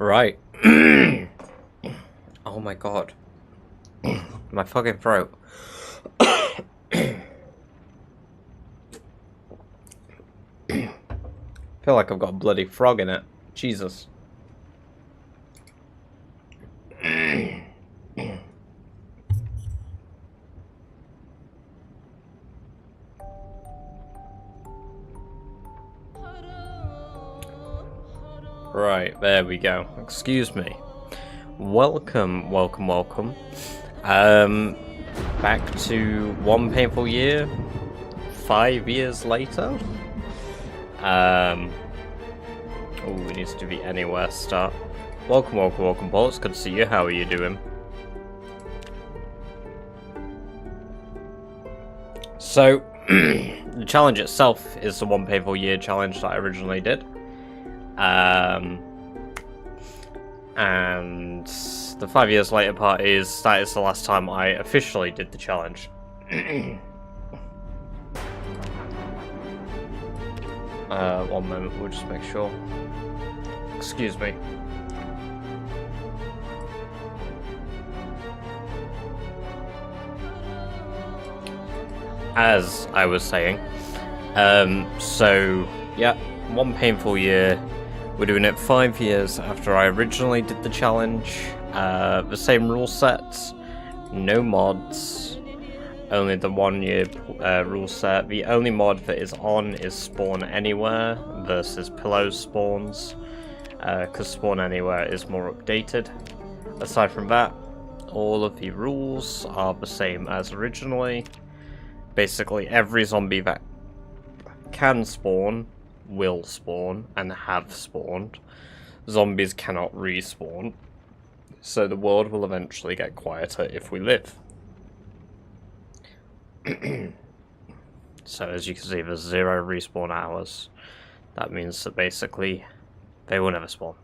Right. Oh my god. My fucking throat. Feel like I've got a bloody frog in it. Jesus. Right, there we go. Excuse me. Welcome. Back to One Painful Year. 5 years later. Oh, we need to be anywhere start. Welcome, Paul. It's good to see you. How are you doing? So, the challenge itself is the One Painful Year challenge that I originally did. And the 5 years later part is that is the last time I officially did the challenge. One moment, we'll just make sure. Excuse me. As I was saying, so yeah, One Painful Year. We're doing it 5 years after I originally did the challenge. The same rule sets, no mods, only the 1 year rule set. The only mod that is on is Spawn Anywhere versus Pillow Spawns, because Spawn Anywhere is more updated. Aside from that, all of the rules are the same as originally. Basically, every zombie that can spawn will spawn and have spawned. Zombies cannot respawn, so the world will eventually get quieter if we live. So as you can see, there's 0 respawn hours. That means that basically they will never spawn.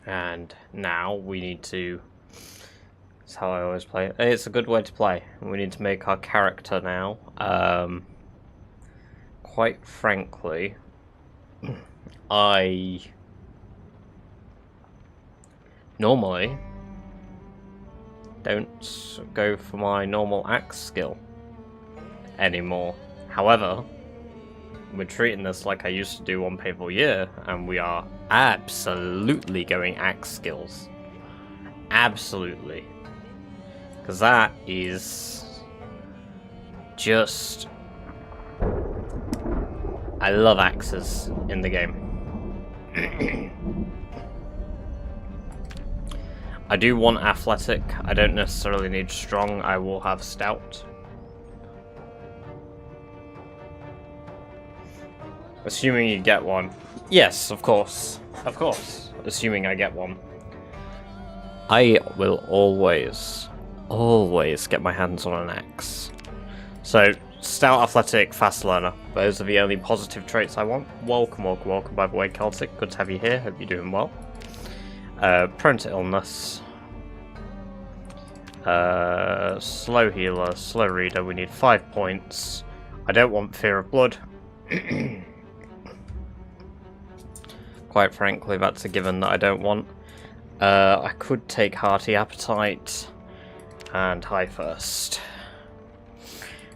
And now we need to... That's how I always play it. It's a good way to play. We need to make our character now. Quite frankly, I normally don't go for my normal axe skill anymore. However, we're treating this like I used to do One Painful Year, and we are absolutely going axe skills. Absolutely. Because that is just... I love axes in the game. I do want athletic. I don't necessarily need strong. I will have stout. Assuming you get one. Yes, of course. Of course. Assuming I get one. I will always get my hands on an axe. So, stout, athletic, fast learner. Those are the only positive traits I want. Welcome, by the way, Celtic. Good to have you here. Hope you're doing well. Prone to illness. Slow healer, slow reader. We need 5 points. I don't want fear of blood. Quite frankly, that's a given that I don't want. I could take hearty appetite. And High Thirst.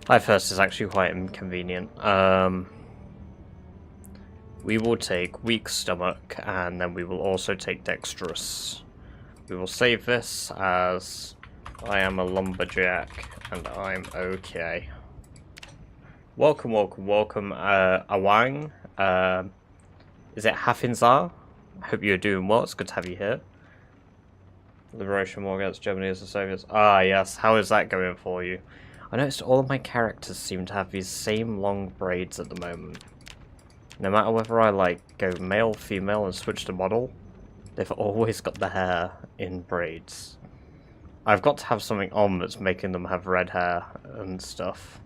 High Thirst is actually quite inconvenient. We will take Weak Stomach, and then we will also take Dexterous. We will save this as I am a lumberjack, and I'm okay. Welcome, Awang. Is it Hafinzar? I hope you're doing well. It's good to have you here. Liberation War against Germany as the Soviets. Ah, yes. How is that going for you? I noticed all of my characters seem to have these same long braids at the moment. No matter whether I, like, go male, female, and switch the model, they've always got the hair in braids. I've got to have something on that's making them have red hair and stuff.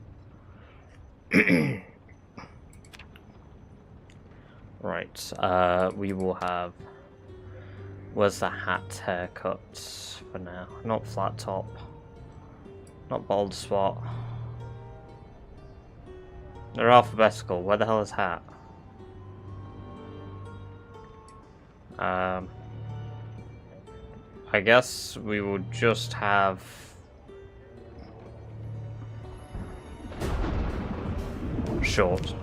Right, we will have... Where's the hat haircut for now? Not flat top. Not bald spot. They're alphabetical. Where the hell is hat? I guess we will just have... short.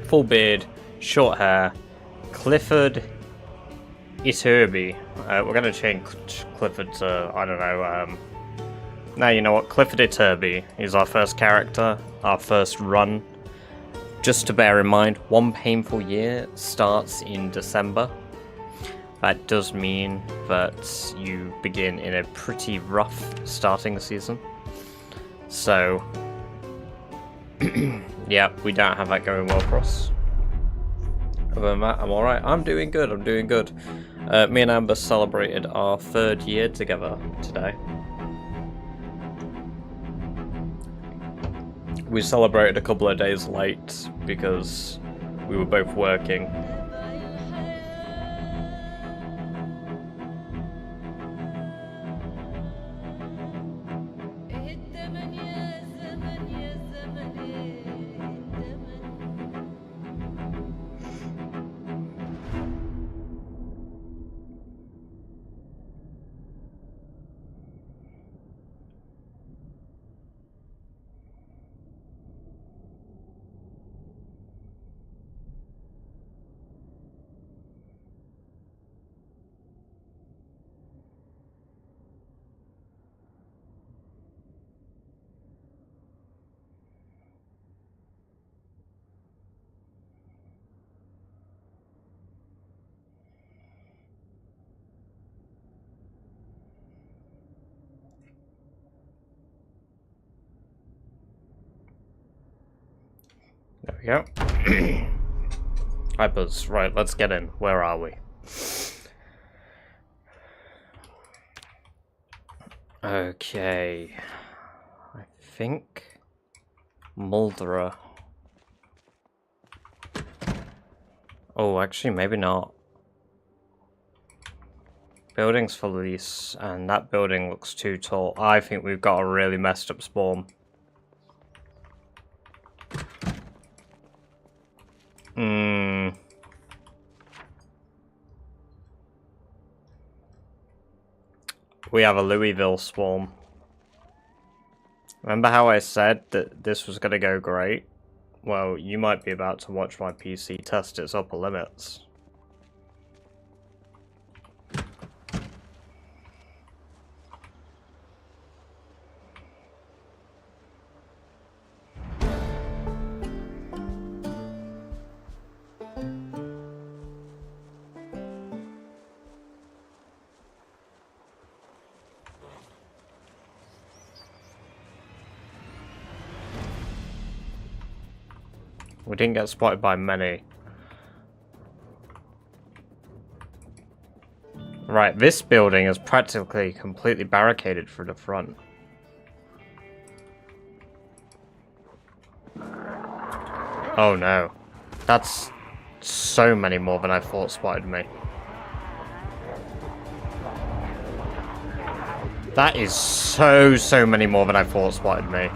Full beard, short hair, Clifford Iturbi. We're going to change Clifford to, I don't know, now you know what, Clifford Iturbi is our first character, our first run. Just to bear in mind, One Painful Year starts in December. That does mean that you begin in a pretty rough starting season. So, yeah, we don't have that going well for us. Other than that, I'm alright. I'm doing good, I'm doing good. Me and Amber celebrated our 3rd year together today. We celebrated a couple of days late because we were both working. There we go. Hi Buzz, right, let's get in. Where are we? Okay. I think Muldra. Oh, actually, maybe not. Building's for lease, and that building looks too tall. I think we've got a really messed up spawn. We have a Louisville swarm. Remember how I said that this was going to go great? Well, you might be about to watch my PC test its upper limits. We didn't get spotted by many. Right, this building is practically completely barricaded through the front. Oh no. That's so many more than I thought spotted me. That is so many more than I thought spotted me.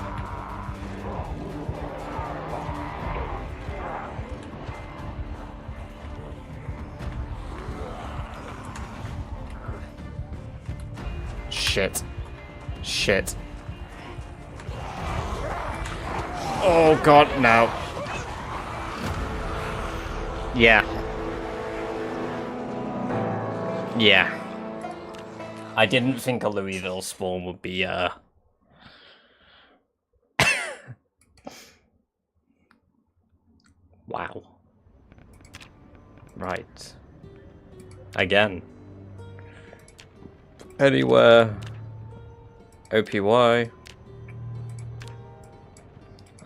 Shit. Shit. Oh god, no. Yeah. Yeah. I didn't think a Louisville spawn would be, Wow. Right. Again. Anywhere. OPY.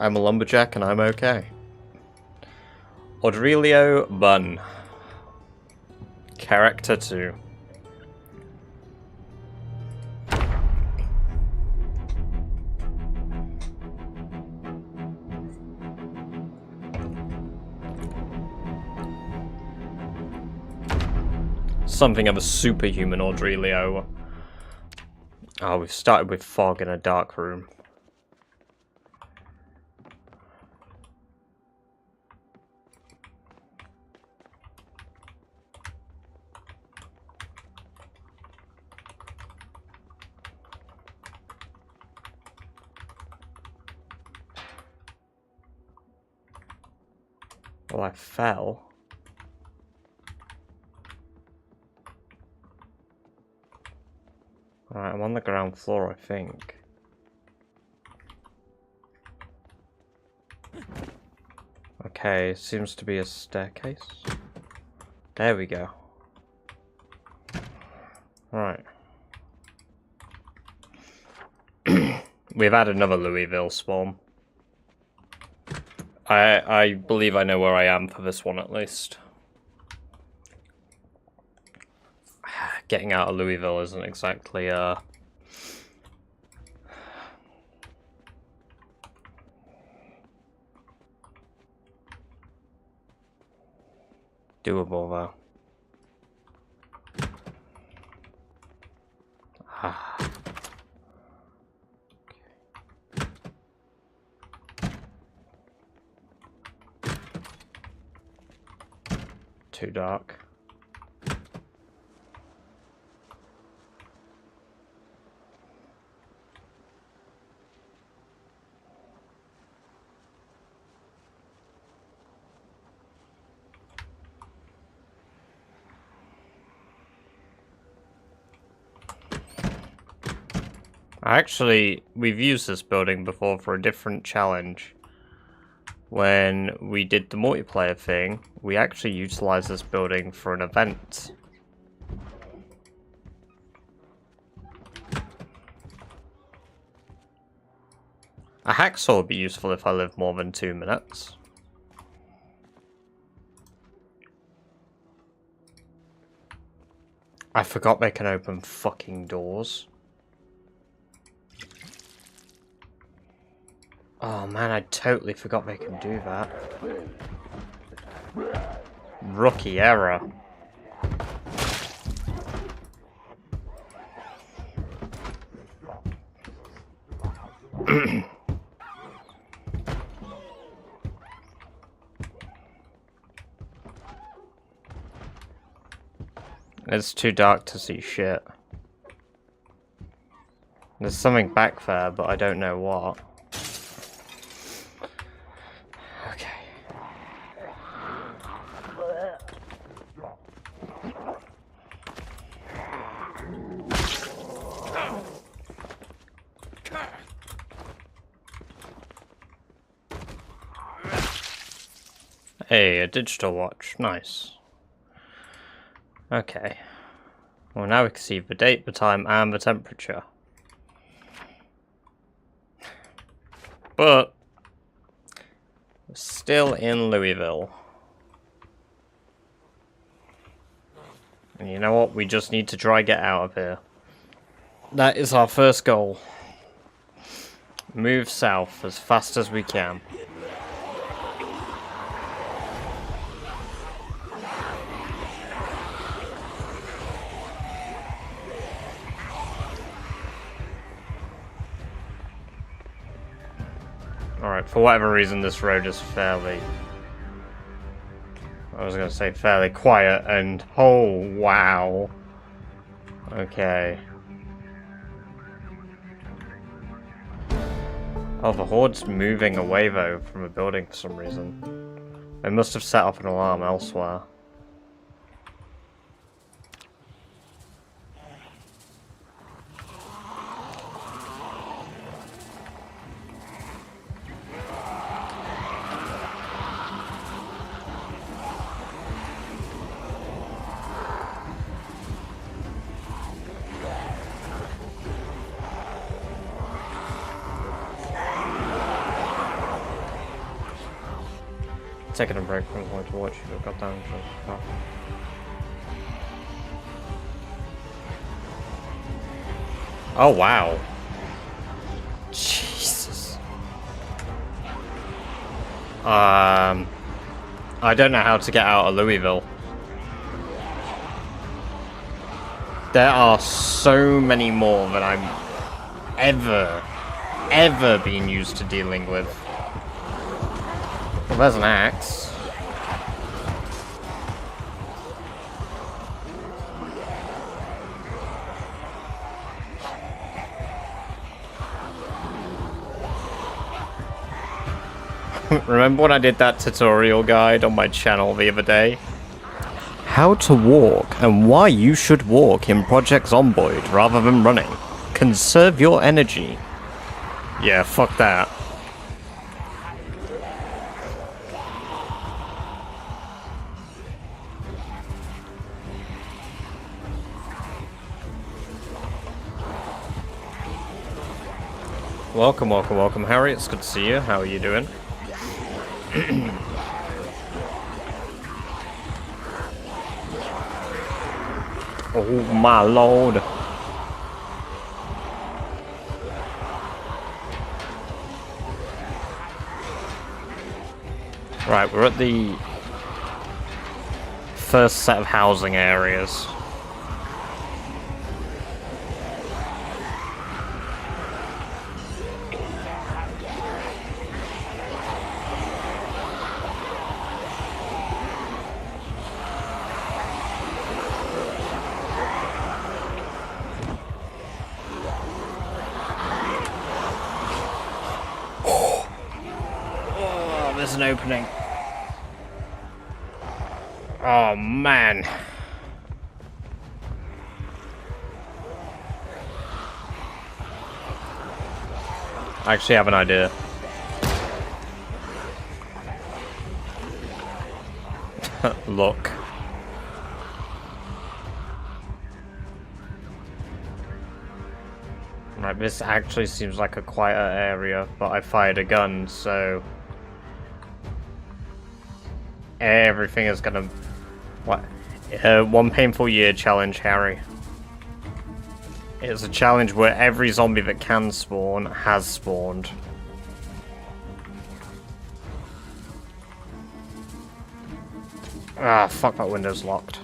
I'm a lumberjack and I'm okay. Aurelio Bunn. Character 2. Something of a superhuman Aurelio. Oh, we've started with fog in a dark room. Well, I fell. Alright, I'm on the ground floor, I think. Okay, seems to be a staircase. There we go. Right. We've had another Louisville spawn. I believe I know where I am for this one at least. Getting out of Louisville isn't exactly doable though. Too dark. Actually, we've used this building before for a different challenge. When we did the multiplayer thing, we actually utilized this building for an event. A hacksaw would be useful if I live more than 2 minutes. I forgot they can open fucking doors. Oh man, I totally forgot they can do that. Rookie error. It's too dark to see shit. There's something back there, but I don't know what. Hey, a digital watch. Nice. Okay. Well, now we can see the date, the time, and the temperature. But we're still in Louisville. And you know what? We just need to try get out of here. That is our first goal. Move south as fast as we can. Alright, for whatever reason this road is fairly... I was going to say fairly quiet and... Oh, wow. Okay. Oh, the Horde's moving away though from a building for some reason. They must have set off an alarm elsewhere. Taking a break from going to watch you got down to the Oh wow. Jesus. I don't know how to get out of Louisville. There are so many more than I'm ever been used to dealing with. Well, there's an axe. Remember when I did that tutorial guide on my channel the other day? How to walk and why you should walk in Project Zomboid rather than running. Conserve your energy. Yeah, fuck that. Welcome, welcome, welcome, Harry. It's good to see you. How are you doing? Oh my lord. Right, we're at the first set of housing areas. Oh, there's an opening. Oh man. I actually have an idea. Look. Right, this actually seems like a quieter area, but I fired a gun, so everything is gonna... What? One painful year challenge, Harry. It's a challenge where every zombie that can spawn has spawned. Ah, fuck, that window's locked.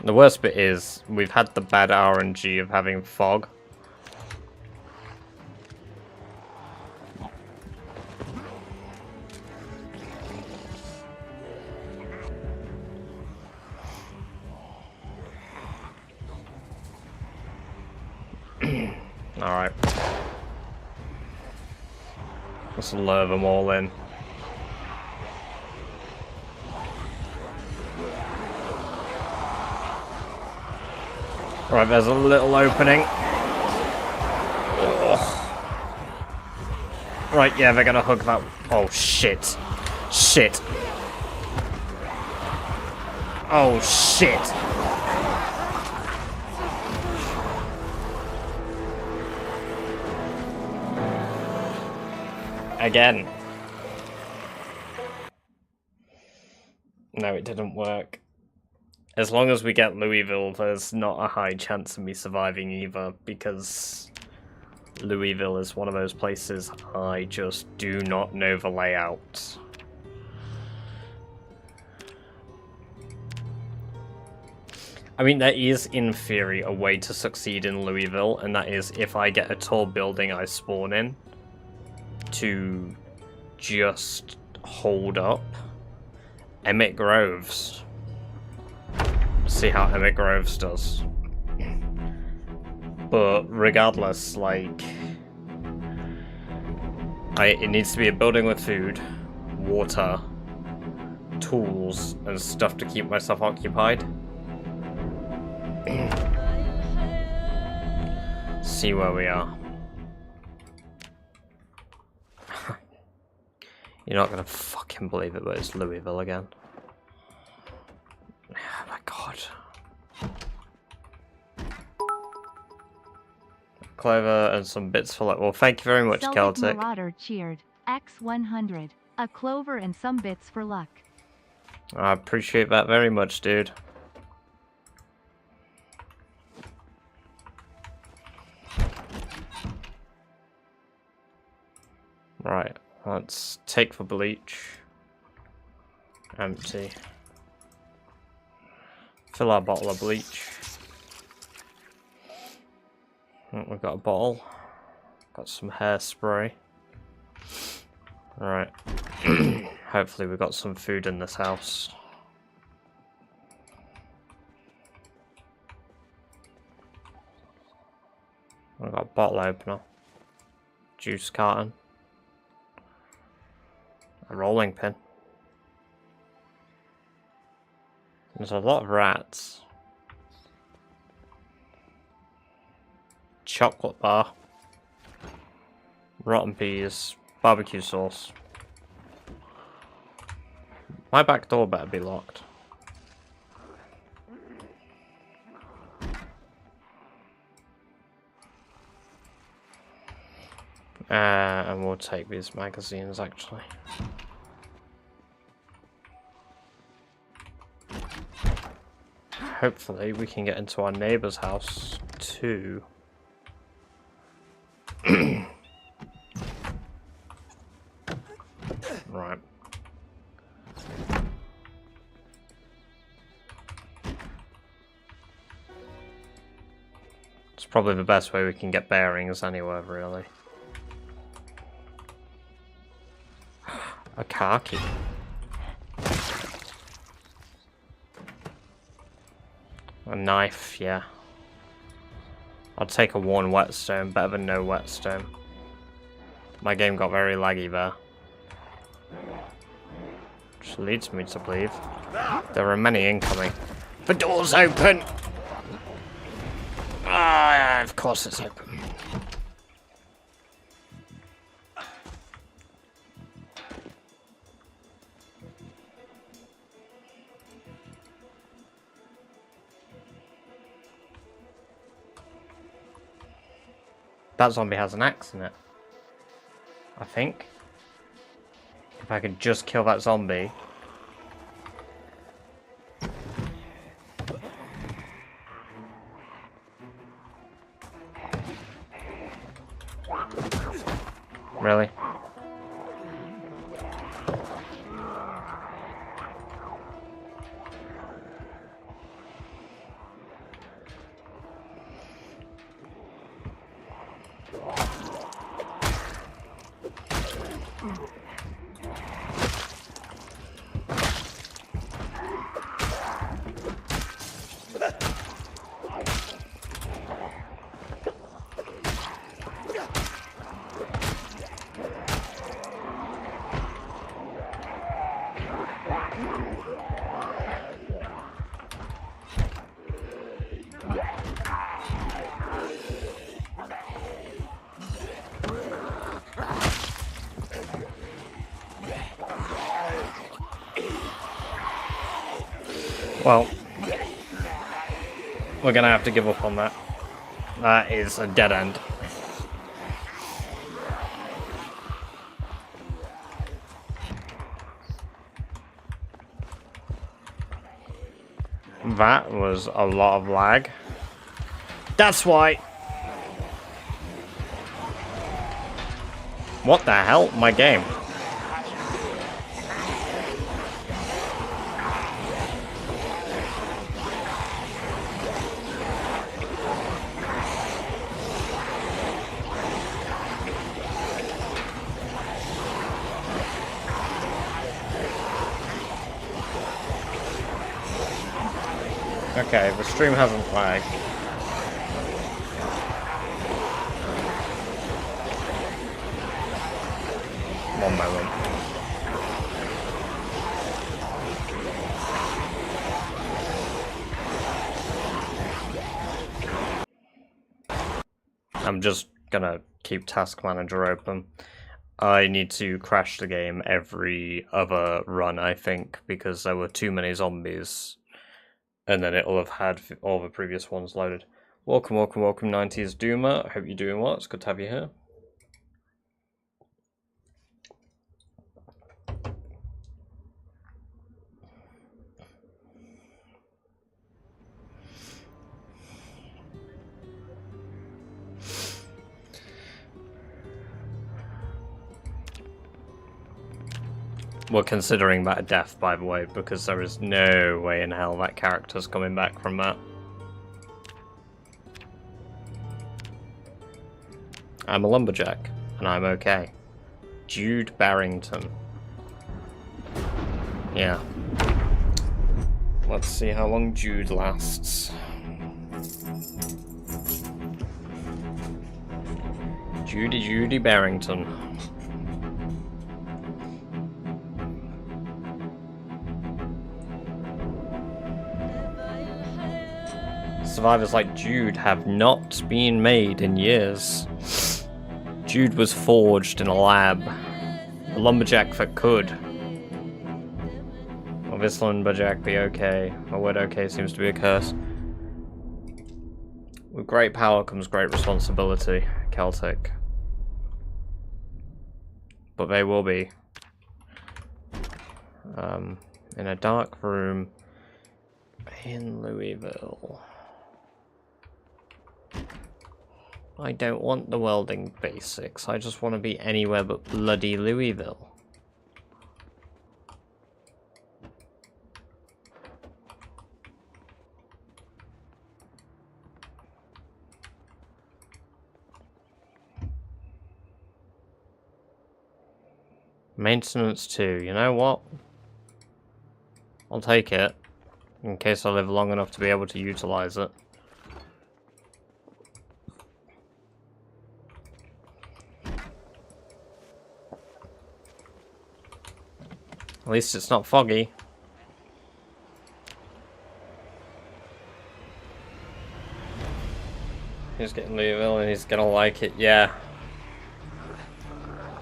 The worst bit is, we've had the bad RNG of having fog. Alright. Let's lure them all in. Right, there's a little opening. Ugh. Right, yeah, they're gonna hug that. Oh, shit. Shit. Oh, shit. Again. No, it didn't work. As long as we get Louisville, there's not a high chance of me surviving either, because Louisville is one of those places I just do not know the layout. I mean, there is, in theory, a way to succeed in Louisville, and that is if I get a tall building I spawn in to just hold up Emmett Groves. See how Emmett Groves does. But regardless, like, it needs to be a building with food, water, tools, and stuff to keep myself occupied. See where we are. You're not gonna fucking believe it, but it's Louisville again. Oh my god. Clover and some bits for like. Well, thank you very much, Celtic. Marauder cheered. X100. A clover and some bits for luck. I appreciate that very much, dude. Right, let's take the bleach. Empty. Fill our bottle of bleach. Oh, we've got a bottle. Got some hairspray. Right. Hopefully we've got some food in this house. I've got a bottle opener. Juice carton. A rolling pin. There's a lot of rats. Chocolate bar. Rotten peas. Barbecue sauce. My back door better be locked. And we'll take these magazines actually. Hopefully we can get into our neighbour's house too. Right. It's probably the best way we can get bearings anywhere, really. A car key. A knife, yeah. I'll take a worn whetstone, better than no whetstone. My game got very laggy there. Which leads me to believe there are many incoming. The door's open! Ah, of course it's open. That zombie has an axe in it. I think. If I could just kill that zombie. Really? Well, we're gonna have to give up on that. That is a dead end. That was a lot of lag. That's why. What the hell? My game. Okay, the stream hasn't lagged. One moment. I'm just gonna keep Task Manager open. I need to crash the game every other run, I think, because there were too many zombies. And then it'll have had all the previous ones loaded. Welcome, welcome, welcome, 90s Doomer. I hope you're doing well. It's good to have you here. We're considering that a death, by the way, because there is no way in hell that character's coming back from that. I'm a lumberjack, and I'm okay. Jude Barrington. Yeah. Let's see how long Jude lasts. Judy Barrington. Survivors like Jude have not been made in years. Jude was forged in a lab. A lumberjack that could. Will this lumberjack be okay? The word okay seems to be a curse. With great power comes great responsibility, Celtic. But they will be. In a dark room in Louisville. I don't want the welding basics. I just want to be anywhere but bloody Louisville. Maintenance 2. You know what? I'll take it. In case I live long enough to be able to utilize it. At least it's not foggy. He's getting Louisville and he's gonna like it, yeah.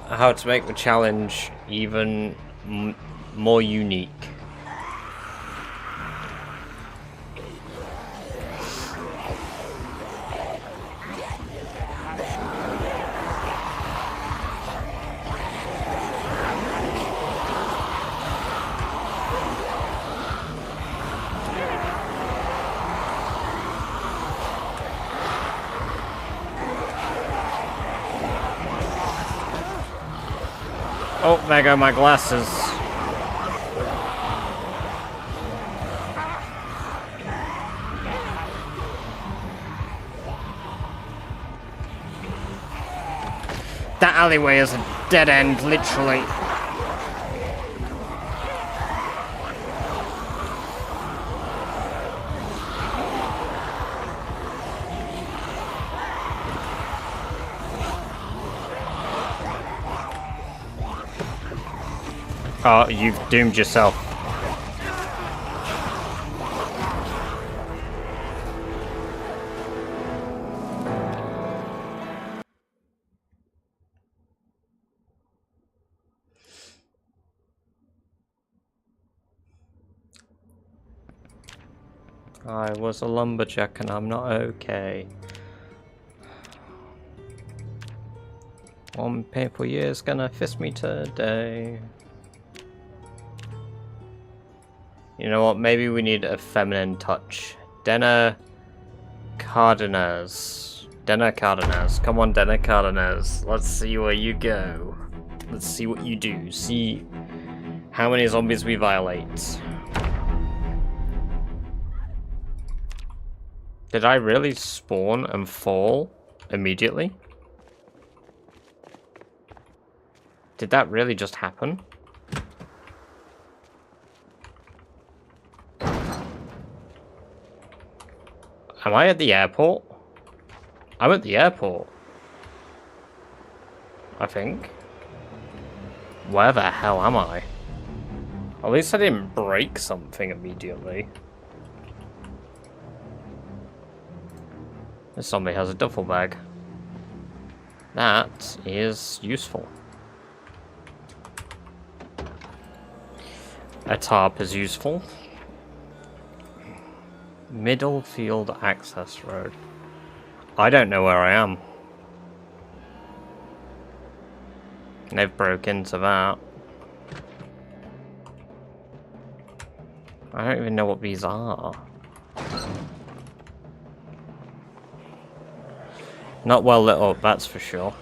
How to make the challenge even more unique. Oh, there go my glasses. That alleyway is a dead end, literally. Oh, you've doomed yourself. I was a lumberjack and I'm not okay. One painful year's gonna fist me today. You know what, maybe we need a feminine touch. Denna Cardenas. Denna Cardenas. Come on, Denna Cardenas. Let's see where you go. Let's see what you do. See how many zombies we violate. Did I really spawn and fall immediately? Did that really just happen? Am I at the airport? I'm at the airport. I think. Where the hell am I? At least I didn't break something immediately. This zombie has a duffel bag. That is useful. A tarp is useful. Middlefield Access Road. I don't know where I am. They've broke into that. I don't even know what these are. Not well lit up, that's for sure.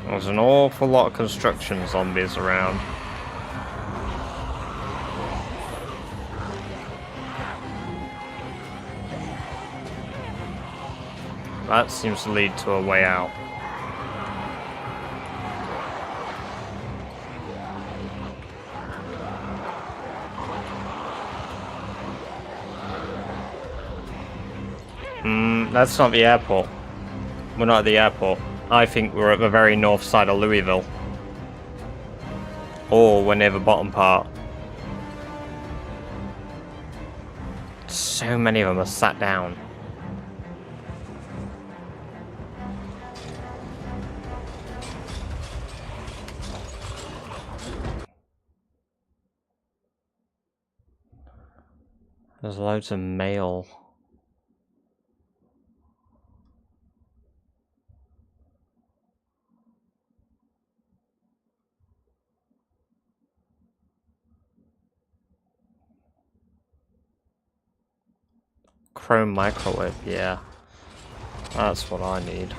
There's an awful lot of construction zombies around. That seems to lead to a way out. That's not the airport. We're not at the airport. I think we're at the very north side of Louisville. Or we're near the bottom part. So many of them are sat down. There's loads of mail. Chrome microwave, yeah. That's what I need.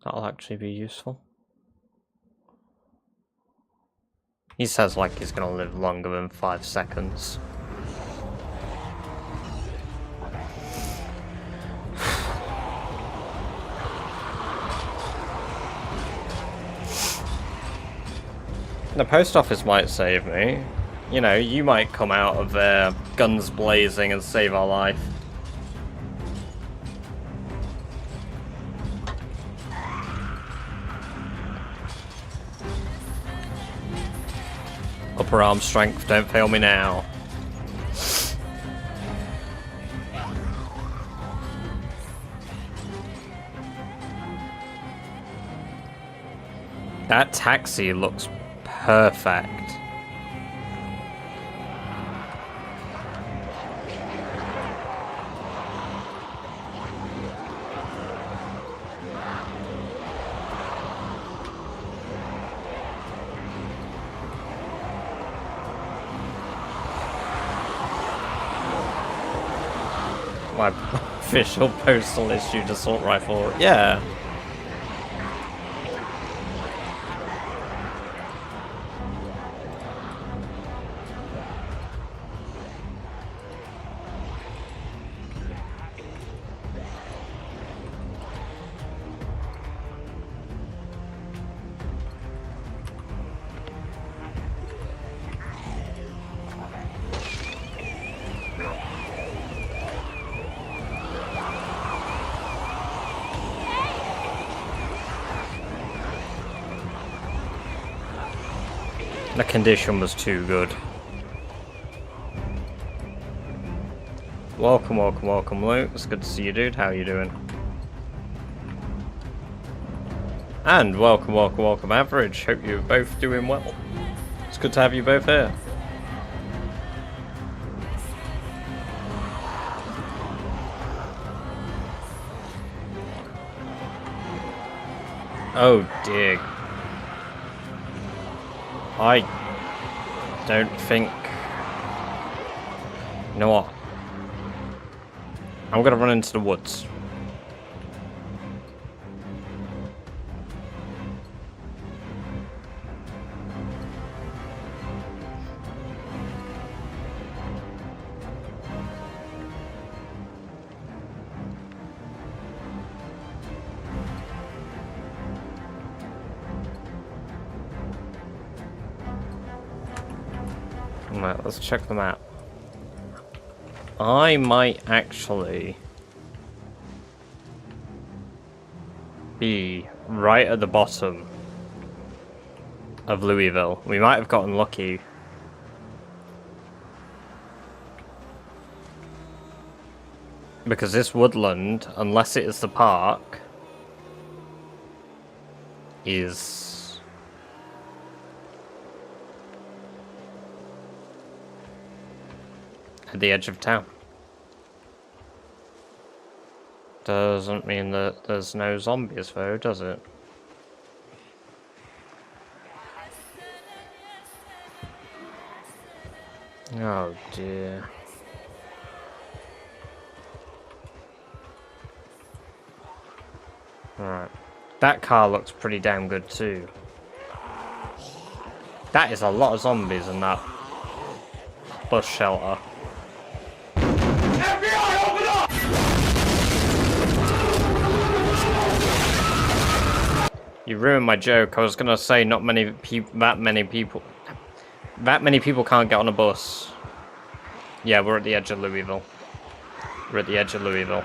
That'll actually be useful. He says like he's gonna live longer than 5 seconds. The post office might save me. You know, you might come out of there guns blazing and save our life. Upper arm strength, don't fail me now. That taxi looks perfect. My official postal issued assault rifle. Yeah. The condition was too good. Welcome, welcome, welcome, Luke. It's good to see you, dude. How are you doing? And welcome, welcome, welcome, Average. Hope you're both doing well. It's good to have you both here. Oh dear. I don't think... You know what? I'm gonna run into the woods. Right, let's check the map. I might actually be right at the bottom of Louisville. We might have gotten lucky. Because this woodland, unless it is the park, is at the edge of town. Doesn't mean that there's no zombies though, does it? Oh dear. Alright. That car looks pretty damn good too. That is a lot of zombies in that bus shelter. FBI, open up! You ruined my joke. I was gonna say that many people can't get on a bus. Yeah, we're at the edge of Louisville. We're at the edge of Louisville.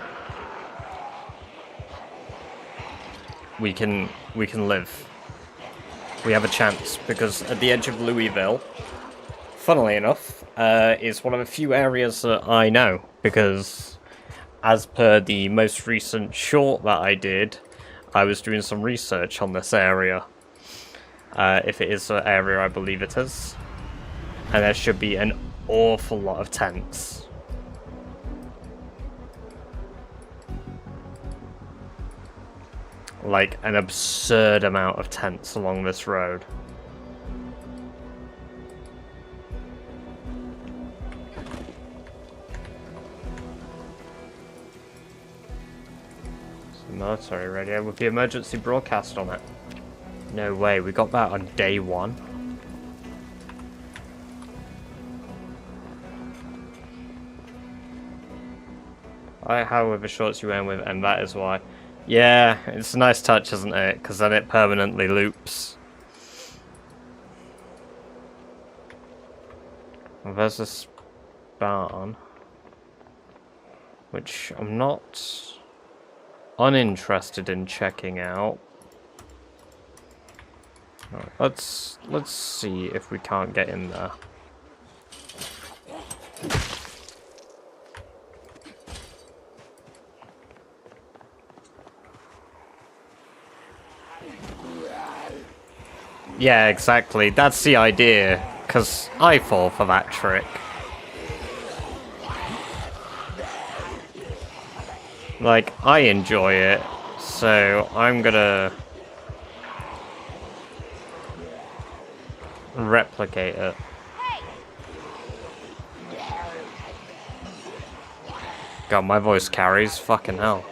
We can live. We have a chance, because at the edge of Louisville, funnily enough, is one of the few areas that I know, because as per the most recent short that I did, I was doing some research on this area. If it is an area, I believe it is. And there should be an awful lot of tents. Like, an absurd amount of tents along this road. Military radio with the emergency broadcast on it. No way, we got that on day one. I how with the shorts you went with, and that is why. Yeah, it's a nice touch, isn't it? Because then it permanently loops. Well, there's this barn, which I'm not uninterested in checking out. Right, let's see if we can't get in there. Yeah, exactly. That's the idea, because I fall for that trick. Like, I enjoy it, so I'm gonna replicate it. God, my voice carries. Fucking hell.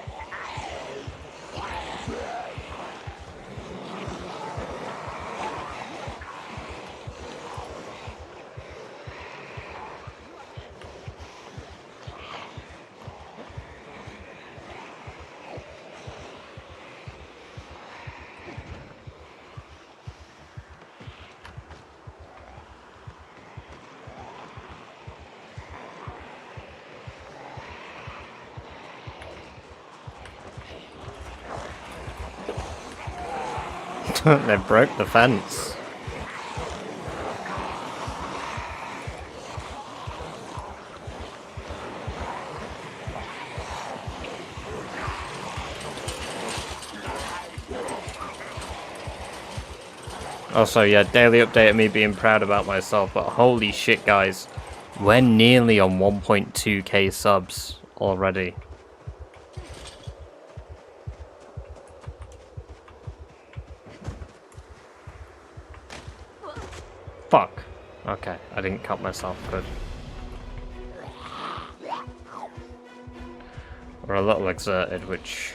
They broke the fence. Also, yeah, daily update of me being proud about myself, but holy shit, guys. We're nearly on 1.2k subs already. Fuck. Okay, I didn't cut myself, good. We're a little exerted, which...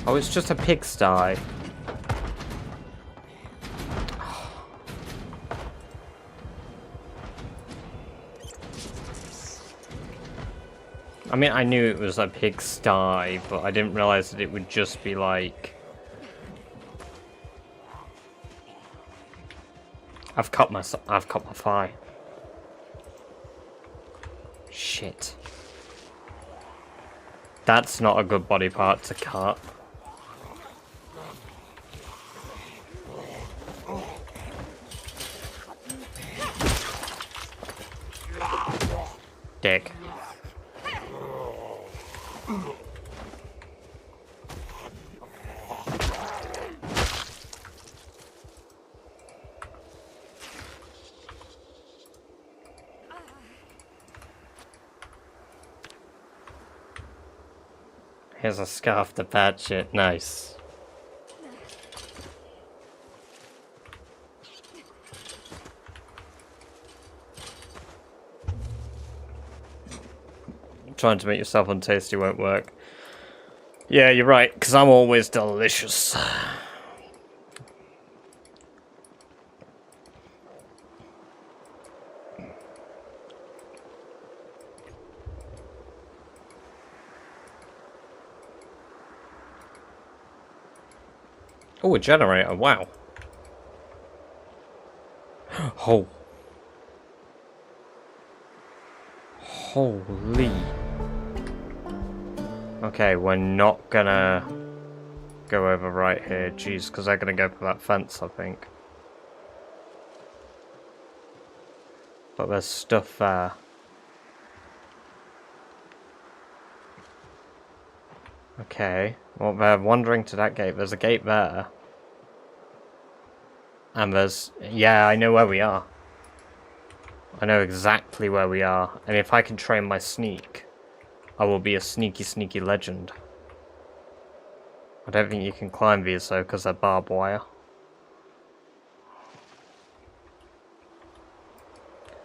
Oh, it's just a pigsty. I mean, I knew it was a pigsty, but I didn't realize that it would just be like... I've cut my thigh. Shit. That's not a good body part to cut. Dick. Here's a scarf to patch it. Nice. trying to make yourself untasty won't work. Yeah, you're right, because I'm always delicious. Oh, a generator, wow. Oh. Holy. Okay, we're not gonna go over right here, jeez, because they're gonna go for that fence, I think. But there's stuff there. Okay, well, they're wandering to that gate. There's a gate there. And there's... yeah, I know where we are. I know exactly where we are. And if I can train my sneak, I will be a sneaky, sneaky legend. I don't think you can climb these, though, because they're barbed wire.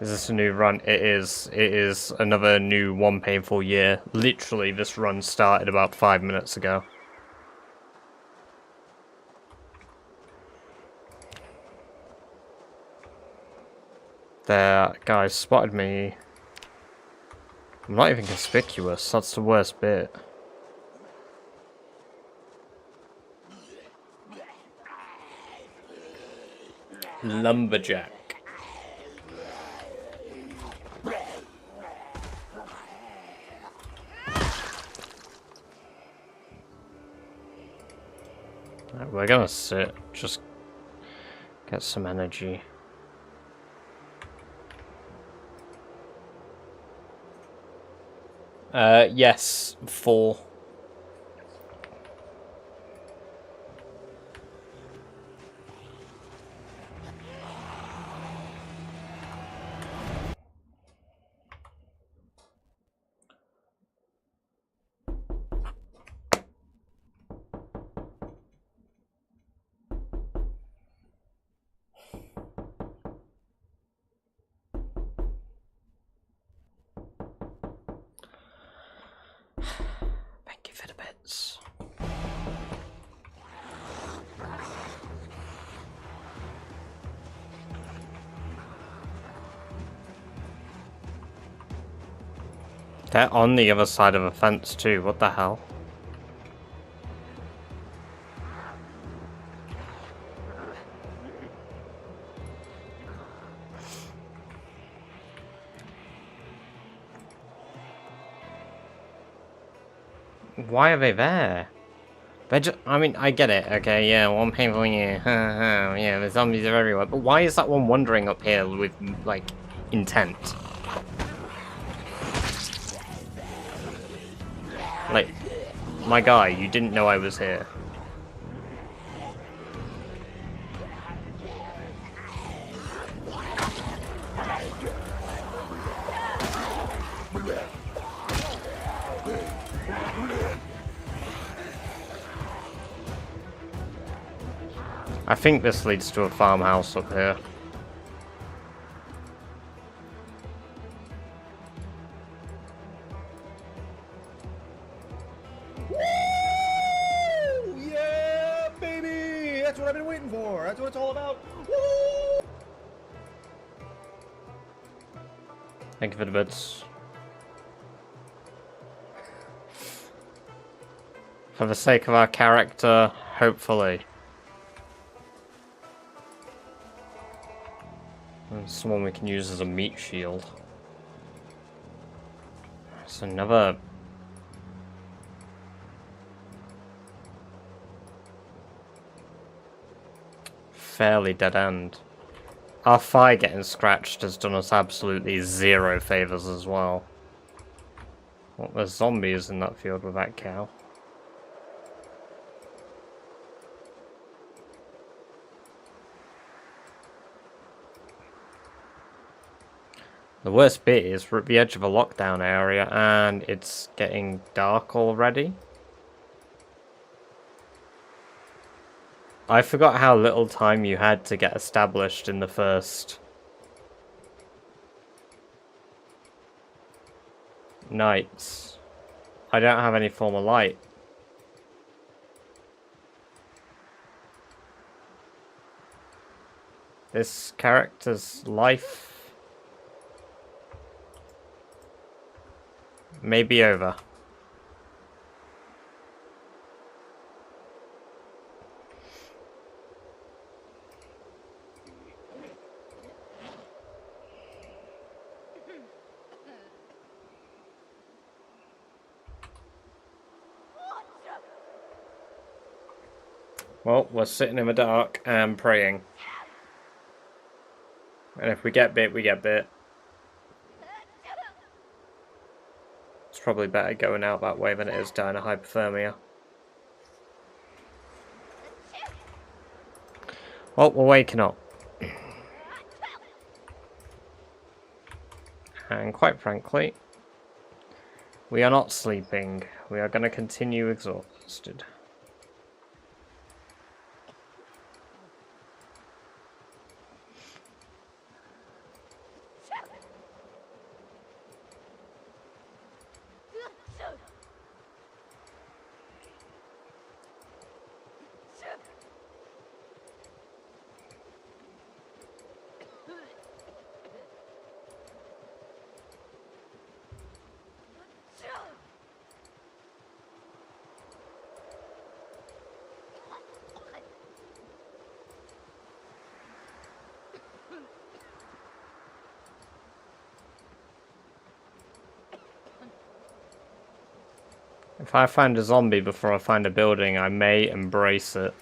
Is this a new run? It is. It is another new One Painful Year. Literally, this run started about 5 minutes ago. There, guys spotted me. I'm not even conspicuous. That's the worst bit. Lumberjack. Right, we're gonna sit, just get some energy. Yes, 4. Thank you for the bits. They're on the other side of a fence too, what the hell? Why are they there? They're just, I mean, I get it, okay, yeah, One Painful Year, yeah, the zombies are everywhere, but why is that one wandering up here with, like, intent? Like, my guy, you didn't know I was here. I think this leads to a farmhouse up here. Woo! Yeah, baby! That's what I've been waiting for. That's what it's all about. Woo! Thank you for the bits. For the sake of our character, hopefully. This one we can use as a meat shield. It's another... fairly dead end. Our thigh getting scratched has done us absolutely zero favours as well. Well, there's zombies in that field with that cow. The worst bit is we're at the edge of a lockdown area and it's getting dark already. I forgot how little time you had to get established in the first Knights. I don't have any form of light. This character's life may be over. Well, we're sitting in the dark and praying. And if we get bit, we get bit. It's probably better going out that way than it is dying of hypothermia. Well, we're waking up. And quite frankly, we are not sleeping. We are going to continue exhausted. If I find a zombie before I find a building, I may embrace it.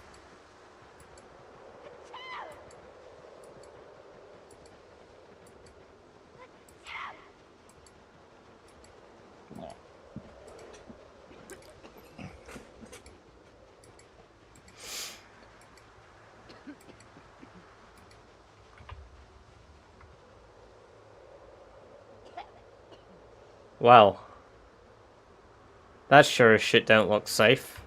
Well, that sure as shit don't look safe.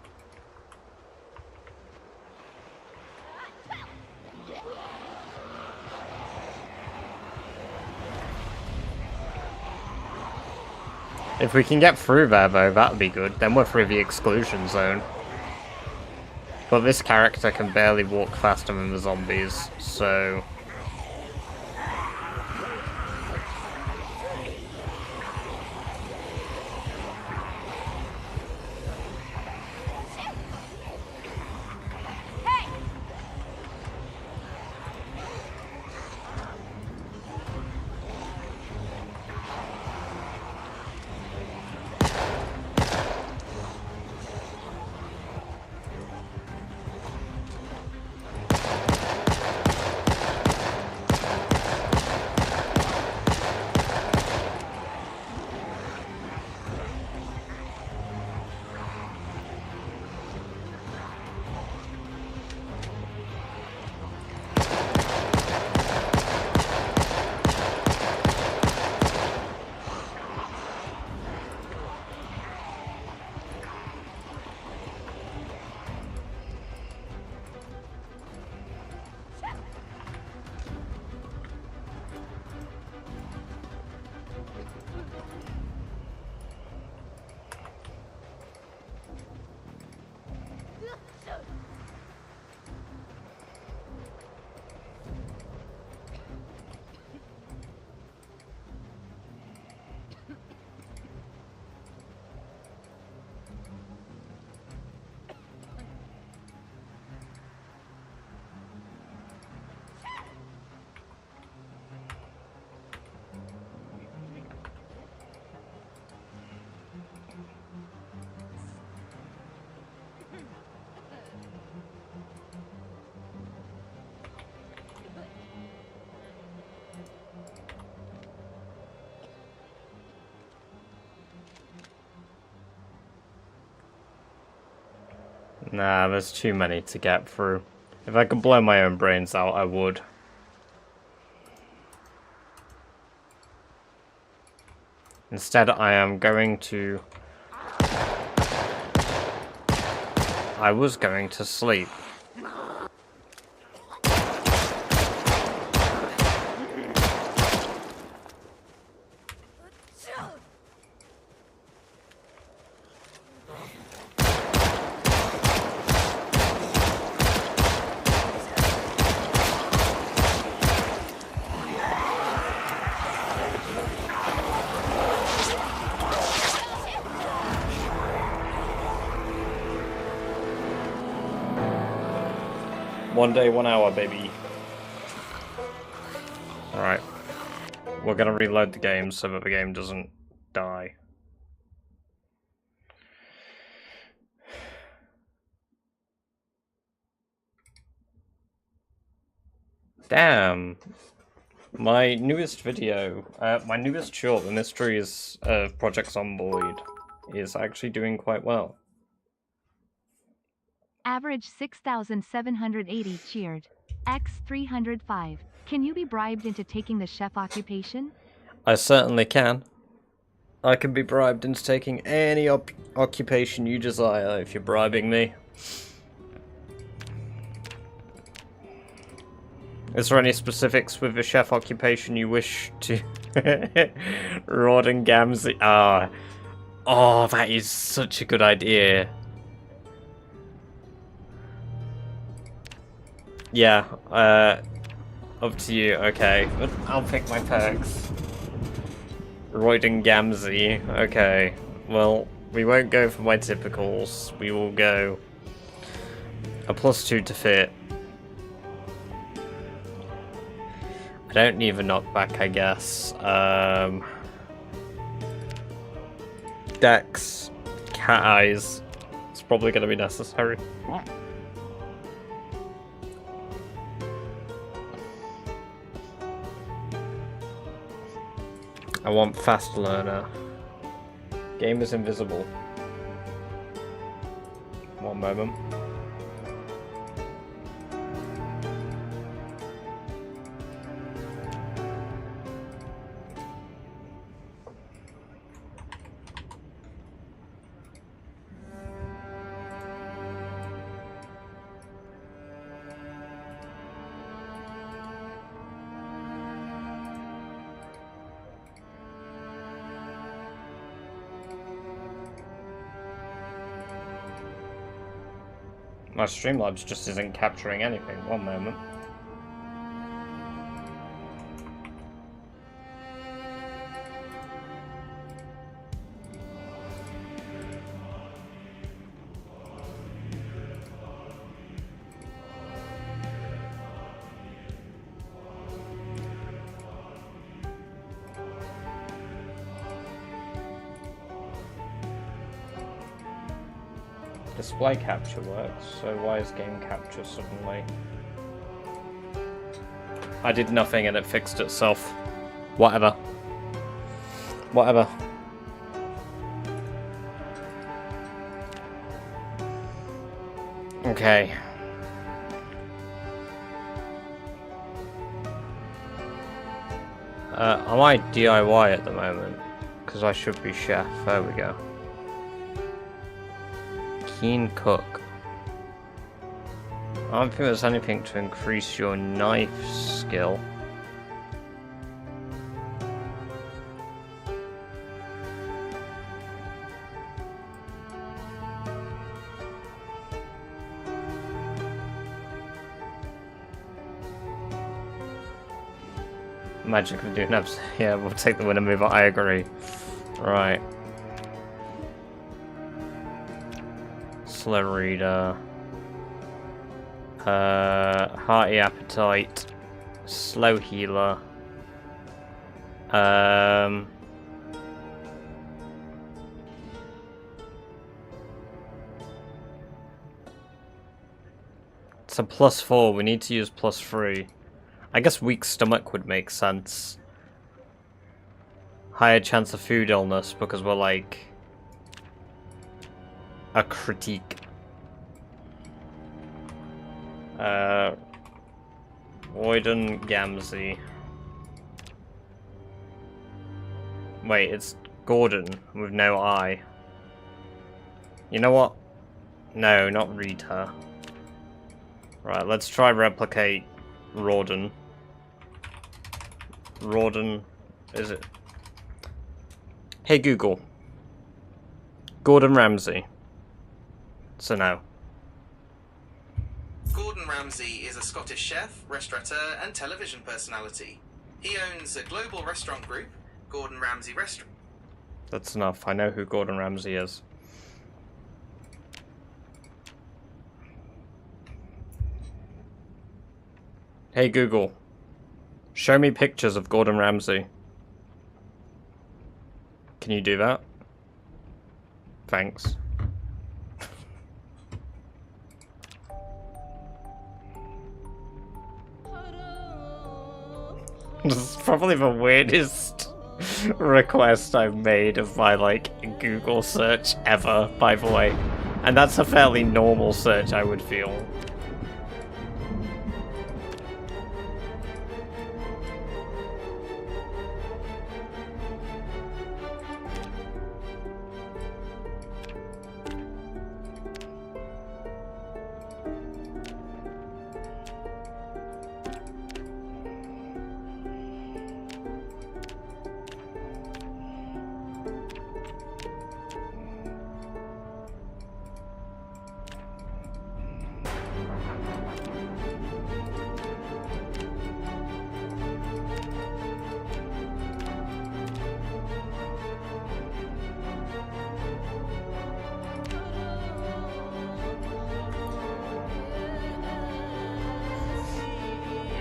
If we can get through there though, that'd be good. Then we're through the exclusion zone. But this character can barely walk faster than the zombies, so... Nah, there's too many to get through. If I could blow my own brains out, I would. Instead, I am going to... I was going to sleep. 1 day, 1 hour, baby. Alright. We're gonna reload the game so that the game doesn't die. Damn. My newest video, my newest short, The Mysteries of Project Zomboid, is actually doing quite well. Average 6,780 cheered. X 305. Can you be bribed into taking the chef occupation? I certainly can. I can be bribed into taking any occupation you desire if you're bribing me. Is there any specifics with the chef occupation you wish to... Rawdon Gamzee. Ah. Oh, that is such a good idea. Yeah, up to you, okay. But I'll pick my perks. Rawdon Gamzee, okay. Well, we won't go for my typicals. We will go a +2 to fit. I don't need a knockback, I guess. Dex, cat eyes. It's probably going to be necessary. I want fast learner. Game is invisible. One moment. My Streamlabs just isn't capturing anything. One moment. Display capture works, so why is game capture suddenly? I did nothing and it fixed itself. Whatever. Whatever. Okay. I might DIY at the moment, because I should be chef. There we go. Keen cook. I don't think there's anything to increase your knife skill. Magically doing abs. Yeah, we'll take the winner move. I agree. Right. Slow reader. Hearty appetite. Slow healer. It's a +4. We need to use +3. I guess weak stomach would make sense. Higher chance of food illness because we're like a critique. Rawdon Gamzee. Wait, it's Gordon with no I. You know what? No, not Rita. Right, let's try replicate Rawdon. Rawdon, is it? Hey Google. Gordon Ramsay. So no. Gordon Ramsay is a Scottish chef, restaurateur and television personality. He owns a global restaurant group, Gordon Ramsay Restaurant. That's enough. I know who Gordon Ramsay is. Hey Google, show me pictures of Gordon Ramsay. Can you do that? Thanks. This is probably the weirdest request I've made of my, like, Google search ever, by the way. And that's a fairly normal search, I would feel.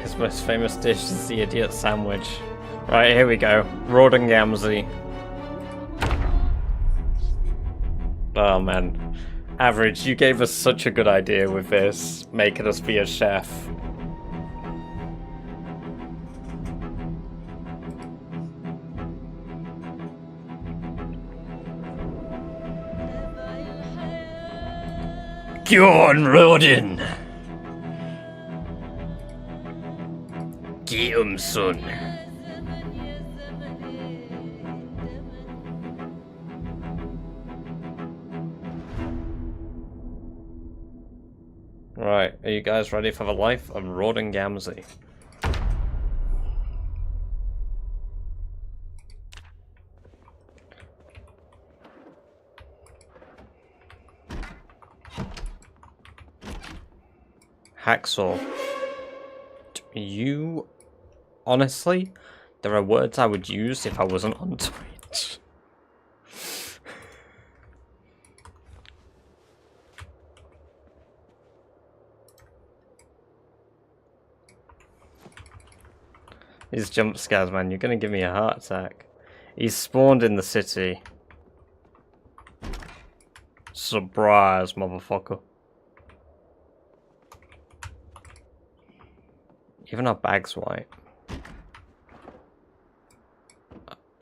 His most famous dish is the idiot sandwich. Right, here we go. Gordon Ramsay. Oh man. Average, you gave us such a good idea with this, making us be a chef. Gordon Rodin! Get 'em, son. Right, are you guys ready for the life of Gordon Ramsay? Hacksaw. You... Honestly, there are words I would use if I wasn't on Twitch. These jump scares, man, you're gonna give me a heart attack. He's spawned in the city. Surprise, motherfucker. Even our bag's white.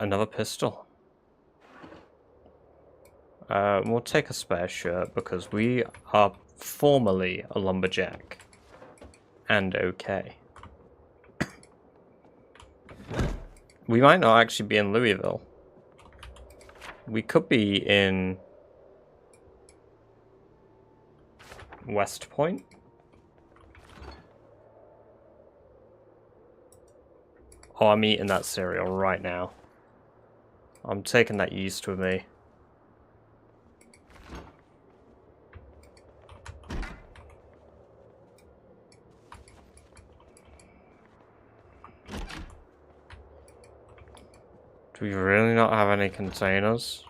Another pistol. We'll take a spare shirt because we are formerly a lumberjack. And okay. We might not actually be in Louisville. We could be in West Point. Oh, I'm eating that cereal right now. I'm taking that yeast with me. Do we really not have any containers?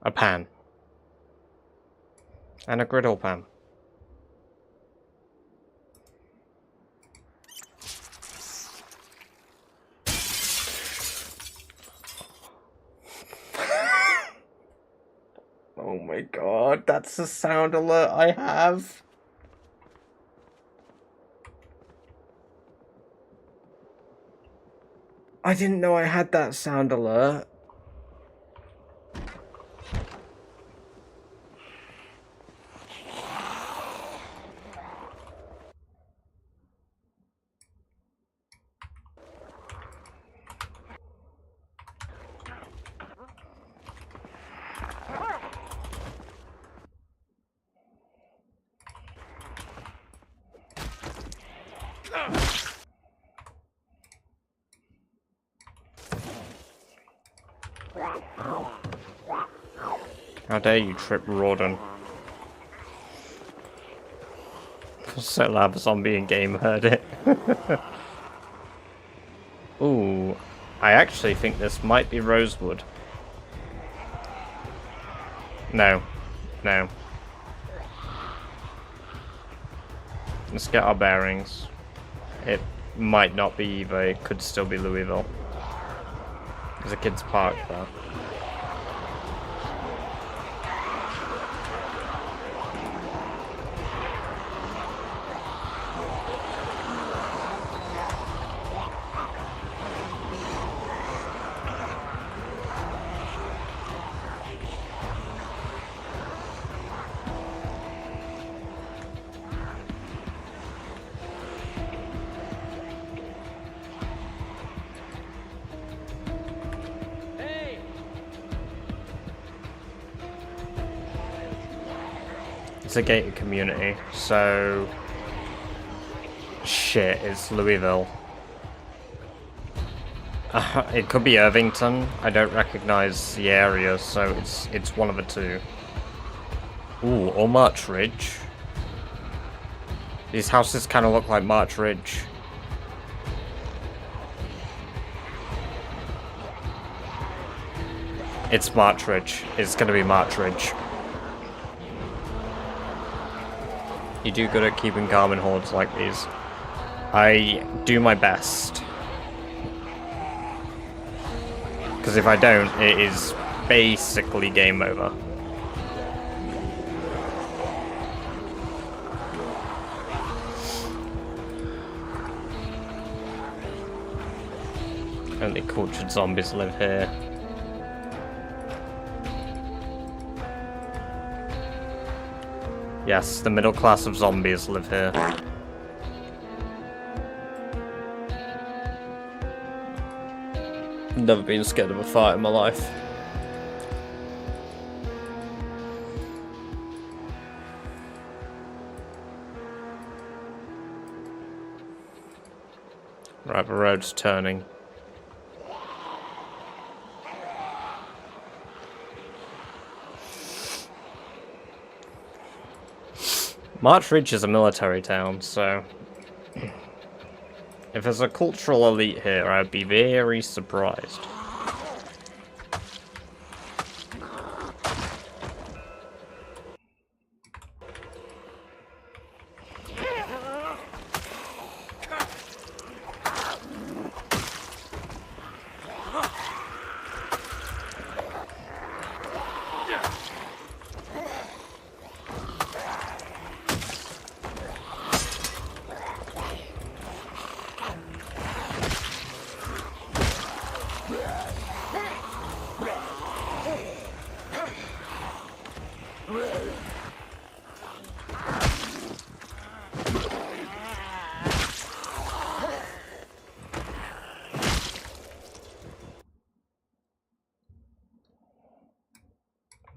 A pan. And a griddle pan. Oh my god, that's the sound alert I have. I didn't know I had that sound alert. How dare you trip Rawdon? So loud, zombie in game heard it. Ooh, I actually think this might be rosewood. No, no. Let's get our bearings. It might not be Eva, it could still be Louisville. There's a kid's park there. It's a gated community, so shit, it's Louisville. It could be Irvington. I don't recognize the area, so it's one of the two. Ooh, or March Ridge. These houses kind of look like March Ridge. It's March Ridge. It's gonna be March Ridge. You do good at keeping calm in hordes like these. I do my best. Because if I don't, it is basically game over. Only cultured zombies live here. Yes, the middle class of zombies live here. Never been scared of a fight in my life. Right, the road's turning. March Ridge is a military town, so if there's a cultural elite here, I'd be very surprised.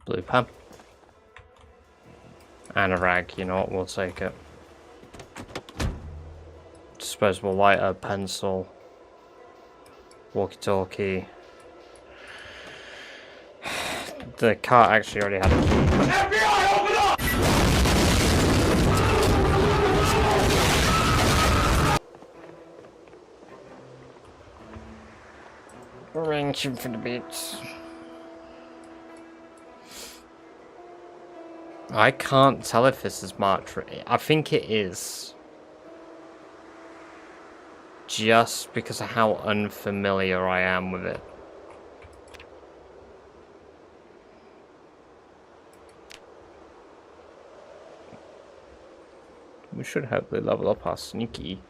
Blue pen. And a rag, you know what, we'll take it. Disposable lighter, pencil, walkie-talkie. The cart actually already had a key. FBI, open up! Arranging for the beats. I can't tell if this is March Ridge. I think it is. Just because of how unfamiliar I am with it. We should hopefully level up our sneaky.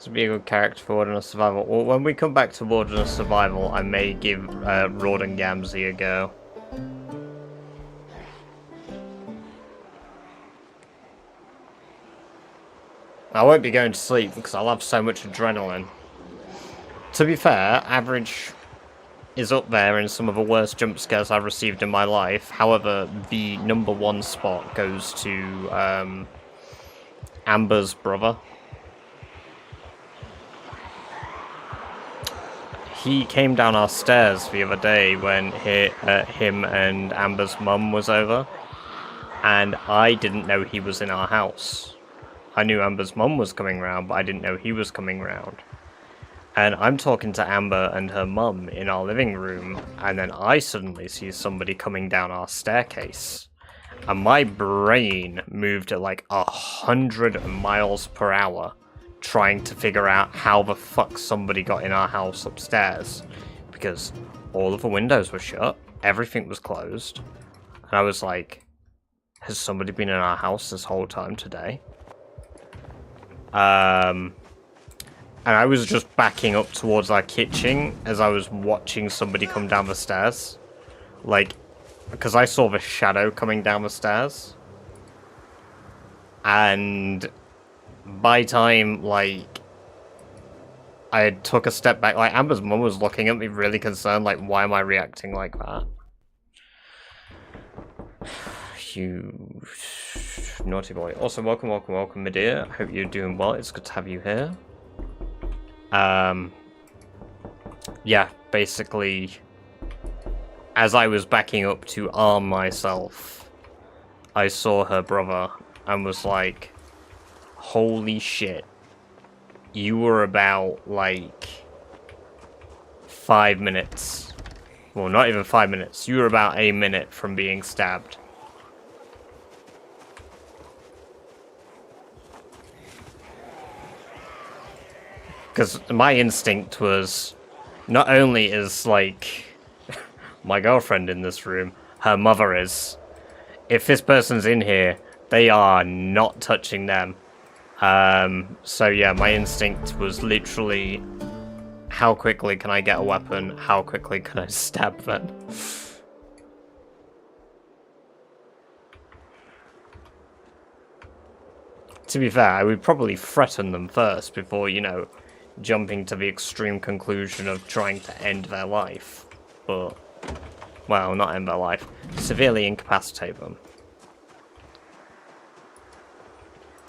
To be a good character for Wilderness Survival. Well, when we come back to Wilderness Survival, I may give Rord and Gamzee a go. I won't be going to sleep because I'll have so much adrenaline. To be fair, average is up there in some of the worst jump scares I've received in my life. However, the #1 spot goes to Amber's brother. He came down our stairs the other day when him and Amber's mum was over, and I didn't know he was in our house. I knew Amber's mum was coming round, but I didn't know he was coming round. And I'm talking to Amber and her mum in our living room, and then I suddenly see somebody coming down our staircase. And my brain moved at like 100 miles per hour, trying to figure out how the fuck somebody got in our house upstairs. Because all of the windows were shut, everything was closed. And I was like, has somebody been in our house this whole time today? And I was just backing up towards our kitchen as I was watching somebody come down the stairs. Like, because I saw the shadow coming down the stairs. And by time, like, I took a step back, like, Amber's mum was looking at me really concerned, like, why am I reacting like that? You naughty boy. Also, welcome, my dear. I hope you're doing well. It's good to have you here. Yeah, basically, as I was backing up to arm myself, I saw her brother and was like, holy shit, you were about, like, 5 minutes. Well, not even 5 minutes. You were about a minute from being stabbed. Because my instinct was, not only is, like, my girlfriend in this room, her mother is. If this person's in here, they are not touching them. So yeah, my instinct was literally, how quickly can I get a weapon? How quickly can I stab them? To be fair, I would probably threaten them first before, you know, jumping to the extreme conclusion of trying to end their life. But, well, not end their life. Severely incapacitate them.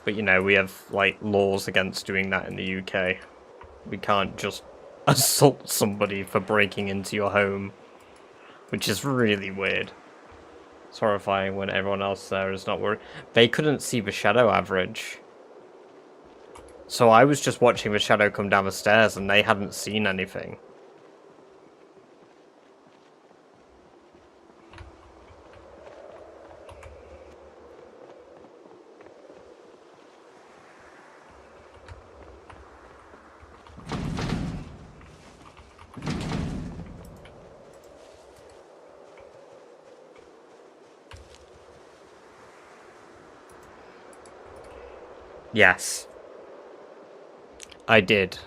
But, you know, we have, like, laws against doing that in the UK. We can't just assault somebody for breaking into your home. Which is really weird. It's horrifying when everyone else there is not worried. They couldn't see the shadow average. So I was just watching the shadow come down the stairs and they hadn't seen anything. Yes. I did.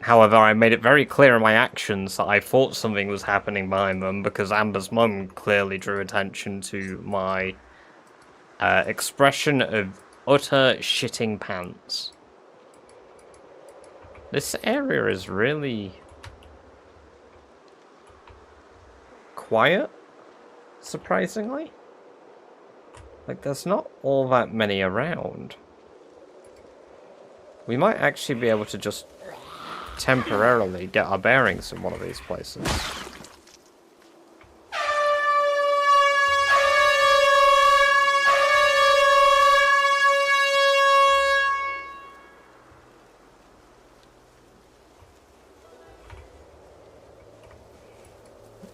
However, I made it very clear in my actions that I thought something was happening behind them because Amber's mum clearly drew attention to my expression of utter shitting pants. This area is really quiet, surprisingly. Like, there's not all that many around. We might actually be able to just temporarily get our bearings in one of these places.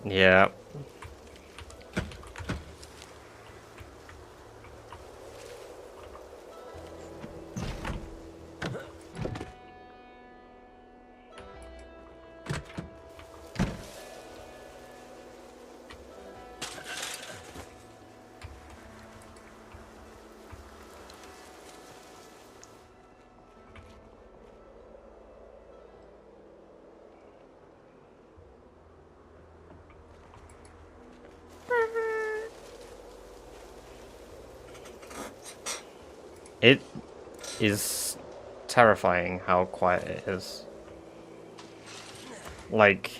Yeah. It is terrifying how quiet it is. Like,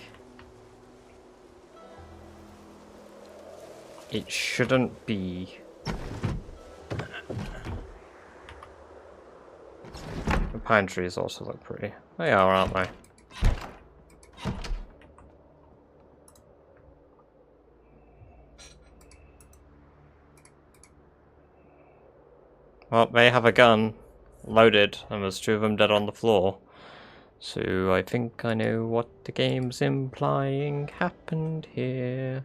it shouldn't be. The pine trees also look pretty. They are, aren't they? Well, they have a gun loaded, and there's 2 of them dead on the floor. So I think I know what the game's implying happened here.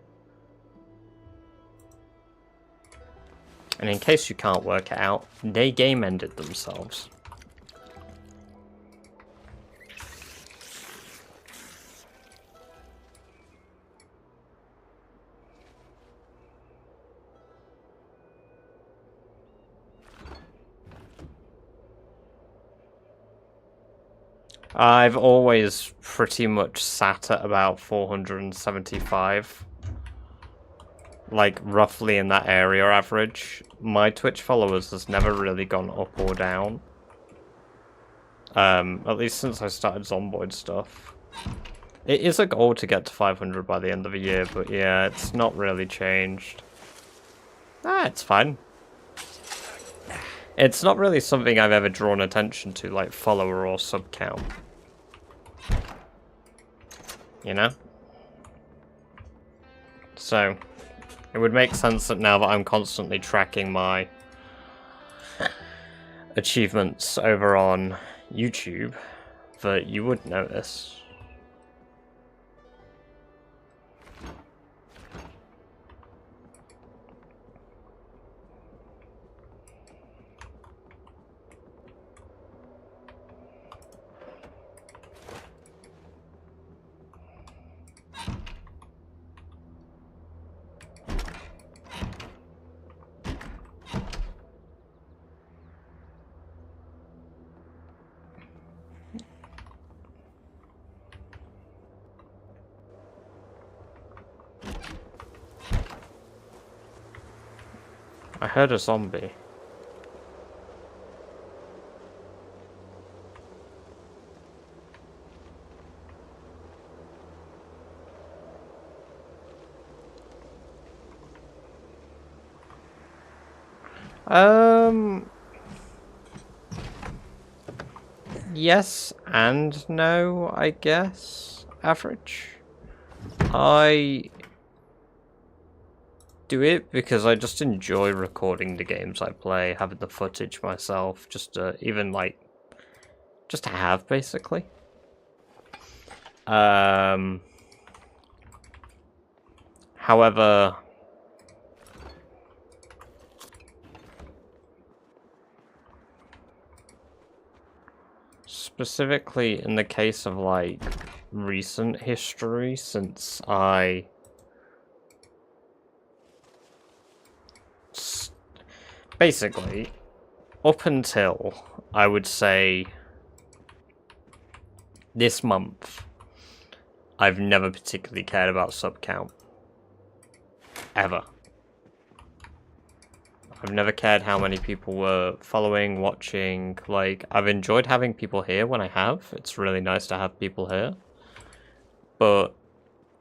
And in case you can't work it out, they game ended themselves. I've always pretty much sat at about 475. Like, roughly in that area average. My Twitch followers has never really gone up or down. At least since I started Zomboid stuff. It is a goal to get to 500 by the end of the year, but yeah, it's not really changed. It's fine. It's not really something I've ever drawn attention to, like follower or sub count. You know? So, it would make sense that now that I'm constantly tracking my achievements over on YouTube, that you would notice. I heard a zombie. Yes and no, I guess. Average. I do it because I just enjoy recording the games I play, having the footage myself, just to even like, just to have basically. However, specifically in the case of like recent history, since I basically up until I would say this month, I've never particularly cared about sub count. Ever. I've never cared how many people were following, watching, like, I've enjoyed having people here when I have. It's really nice to have people here. But,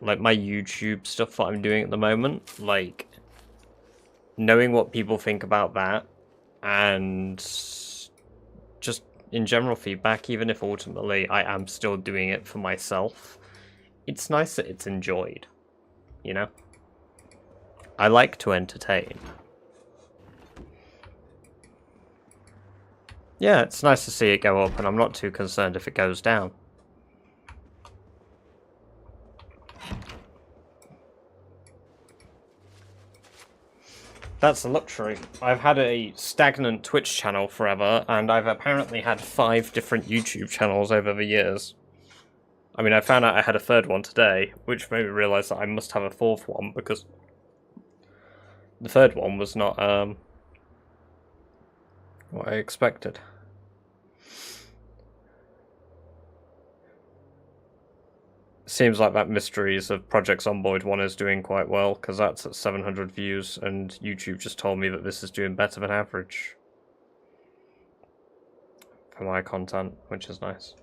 like, my YouTube stuff that I'm doing at the moment, like, knowing what people think about that, and just in general feedback, even if ultimately I am still doing it for myself, it's nice that it's enjoyed, you know? I like to entertain. Yeah, it's nice to see it go up, and I'm not too concerned if it goes down. That's a luxury. I've had a stagnant Twitch channel forever, and I've apparently had 5 different YouTube channels over the years. I mean, I found out I had a 3rd one today, which made me realise that I must have a 4th one, because the 3rd one was not, what I expected. Seems like that Mysteries of Project Zomboid one is doing quite well, because that's at 700 views, and YouTube just told me that this is doing better than average for my content, which is nice.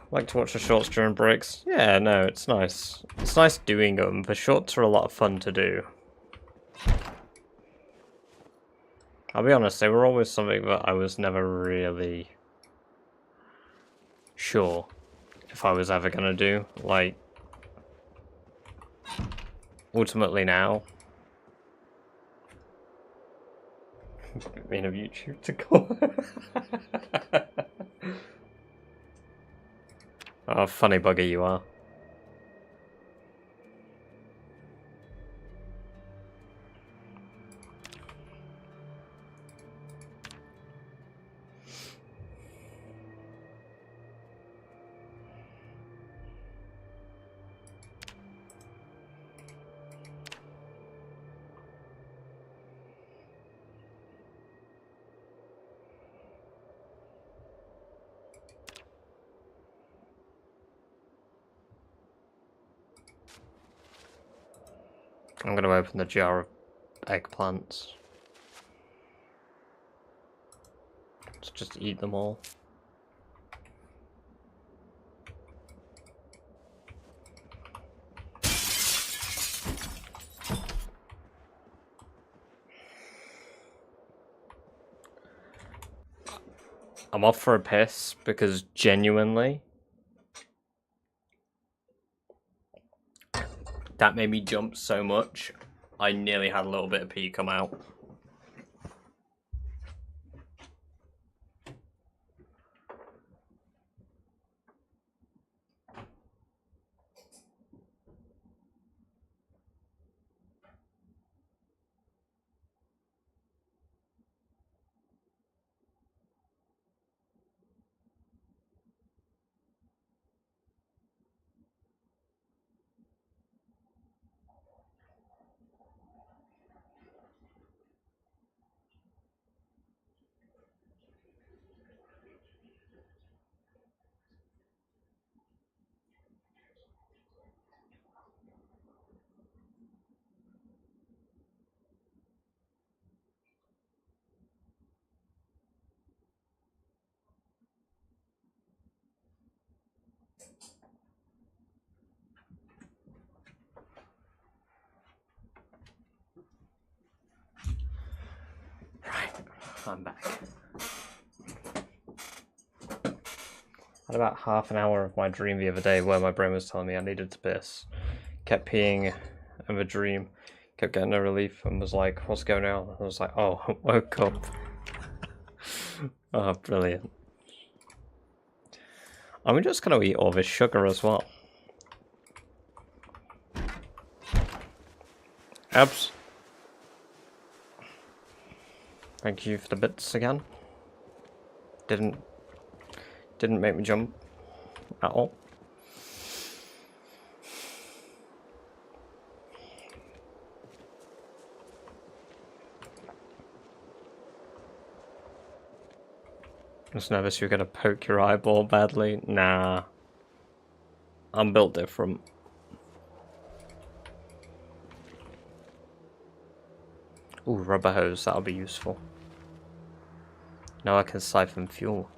Like to watch the shorts during breaks? Yeah, no, it's nice. It's nice doing them. The shorts are a lot of fun to do. I'll be honest, they were always something that I was never really sure if I was ever gonna do. Like, ultimately now, mean of YouTube to call. Oh, funny bugger you are. I'm going to open the jar of eggplants. Let's just eat them all. I'm off for a piss because genuinely that made me jump so much I nearly had a little bit of pee come out. I'm back. I had about half an hour of my dream the other day where my brain was telling me I needed to piss. Kept peeing in the dream, kept getting no relief and was like, what's going on? I was like, oh, I woke up. Oh, brilliant. I'm just going to eat all this sugar as well. Abs. Thank you for the bits again. Didn't make me jump at all. I was nervous you were gonna poke your eyeball badly. Nah. I'm built different. Ooh, rubber hose, that'll be useful. Now I can siphon fuel.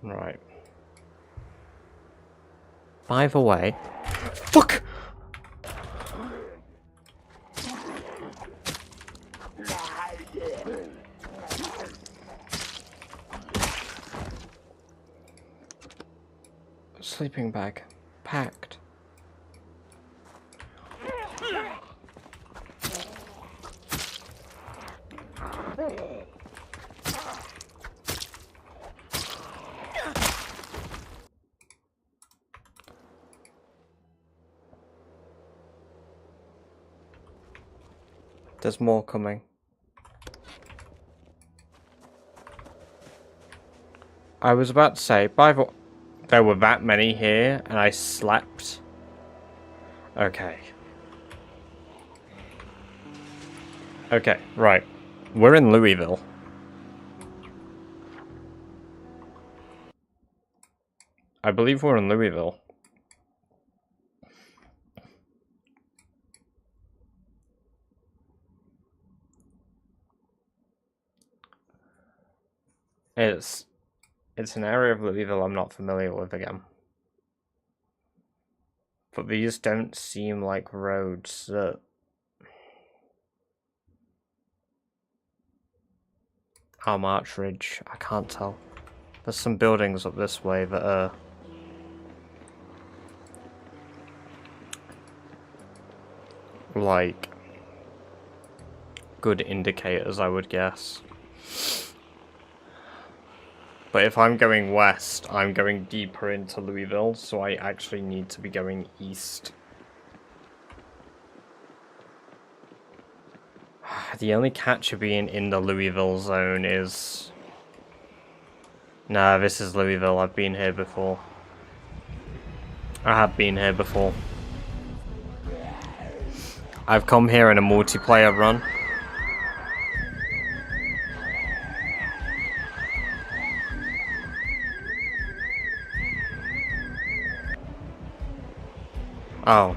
Right. By the way... Fuck! Sleeping bag. Packed. There's more coming. I was about to say, there were that many here, and I slept. Okay. Okay, right. We're in Louisville. I believe we're in Louisville. It's an area of Louisville I'm not familiar with again. But these don't seem like roads that... Oh, March Ridge. I can't tell. There's some buildings up this way that are... like, good indicators, I would guess. But if I'm going west, I'm going deeper into Louisville, so I actually need to be going east. The only catch of being in the Louisville zone is... Nah, this is Louisville. I've been here before. I have been here before. I've come here in a multiplayer run. Oh.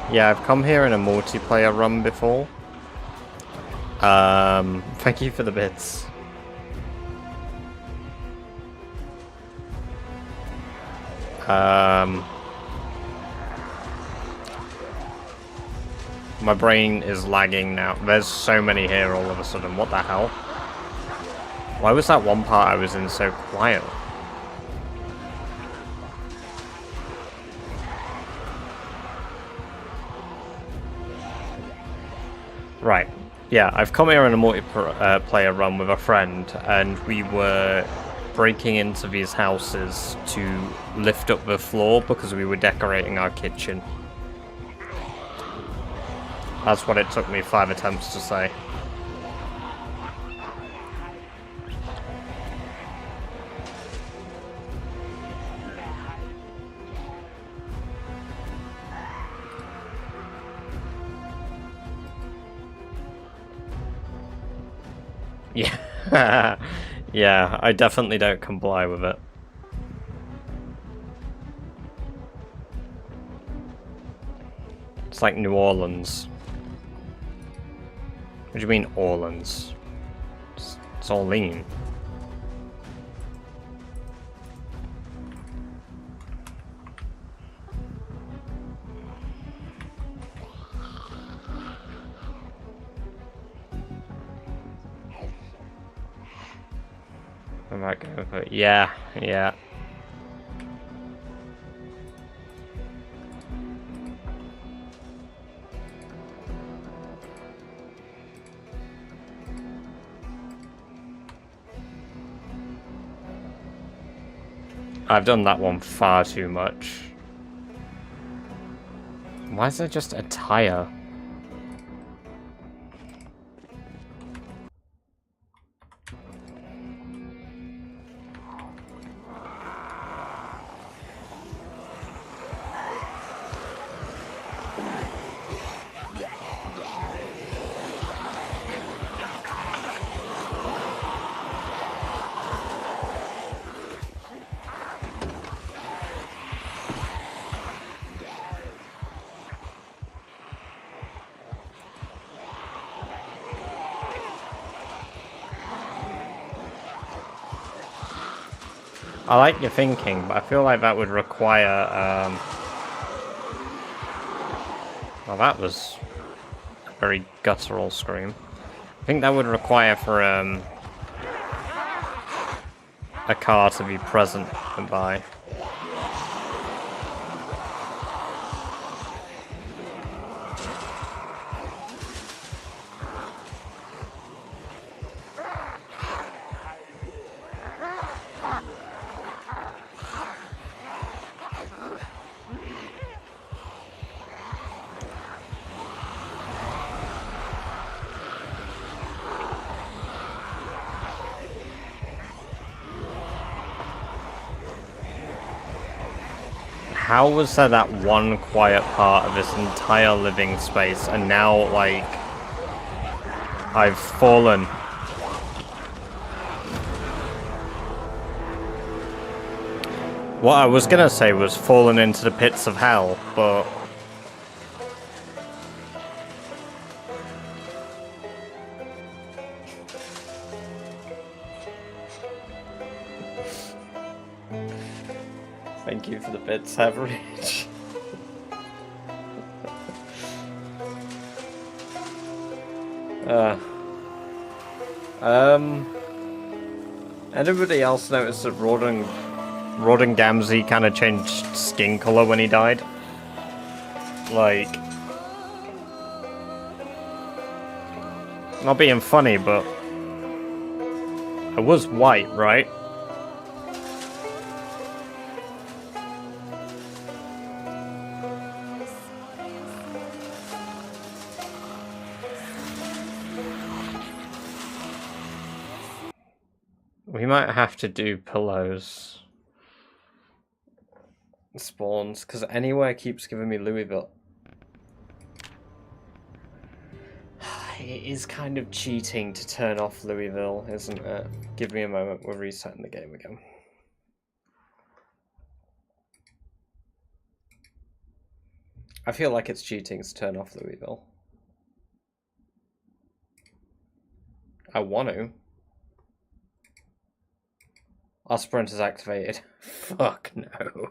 Yeah, I've come here in a multiplayer run before. Thank you for the bits. My brain is lagging now. There's so many here all of a sudden. What the hell? Why was that one part I was in so quiet? Right. Yeah, I've come here on a multiplayer run with a friend, and we were breaking into these houses to lift up the floor because we were decorating our kitchen. That's what it took me 5 attempts to say. Yeah. Yeah, I definitely don't comply with it. It's like New Orleans. What do you mean, Orleans? It's Orleans. I might go for it. Yeah, yeah. I've done that one far too much. Why is there just a tire? I like your thinking, but I feel like that would require, well, that was a very guttural scream. I think that would require for, a car to be present nearby. How was there that one quiet part of this entire living space, and now, like, I've fallen? What I was gonna say was fallen into the pits of hell, but... Thank you for the bits, average. Anybody else notice that Rawdon Rodden Gamzee kind of changed skin color when he died. Like, not being funny, but I was white, right? We might have to do pillows. Spawns, because anywhere keeps giving me Louisville. It is kind of cheating to turn off Louisville, isn't it? Give me a moment, we're resetting the game again. I feel like it's cheating to turn off Louisville. I want to. Our sprint is activated. Fuck no.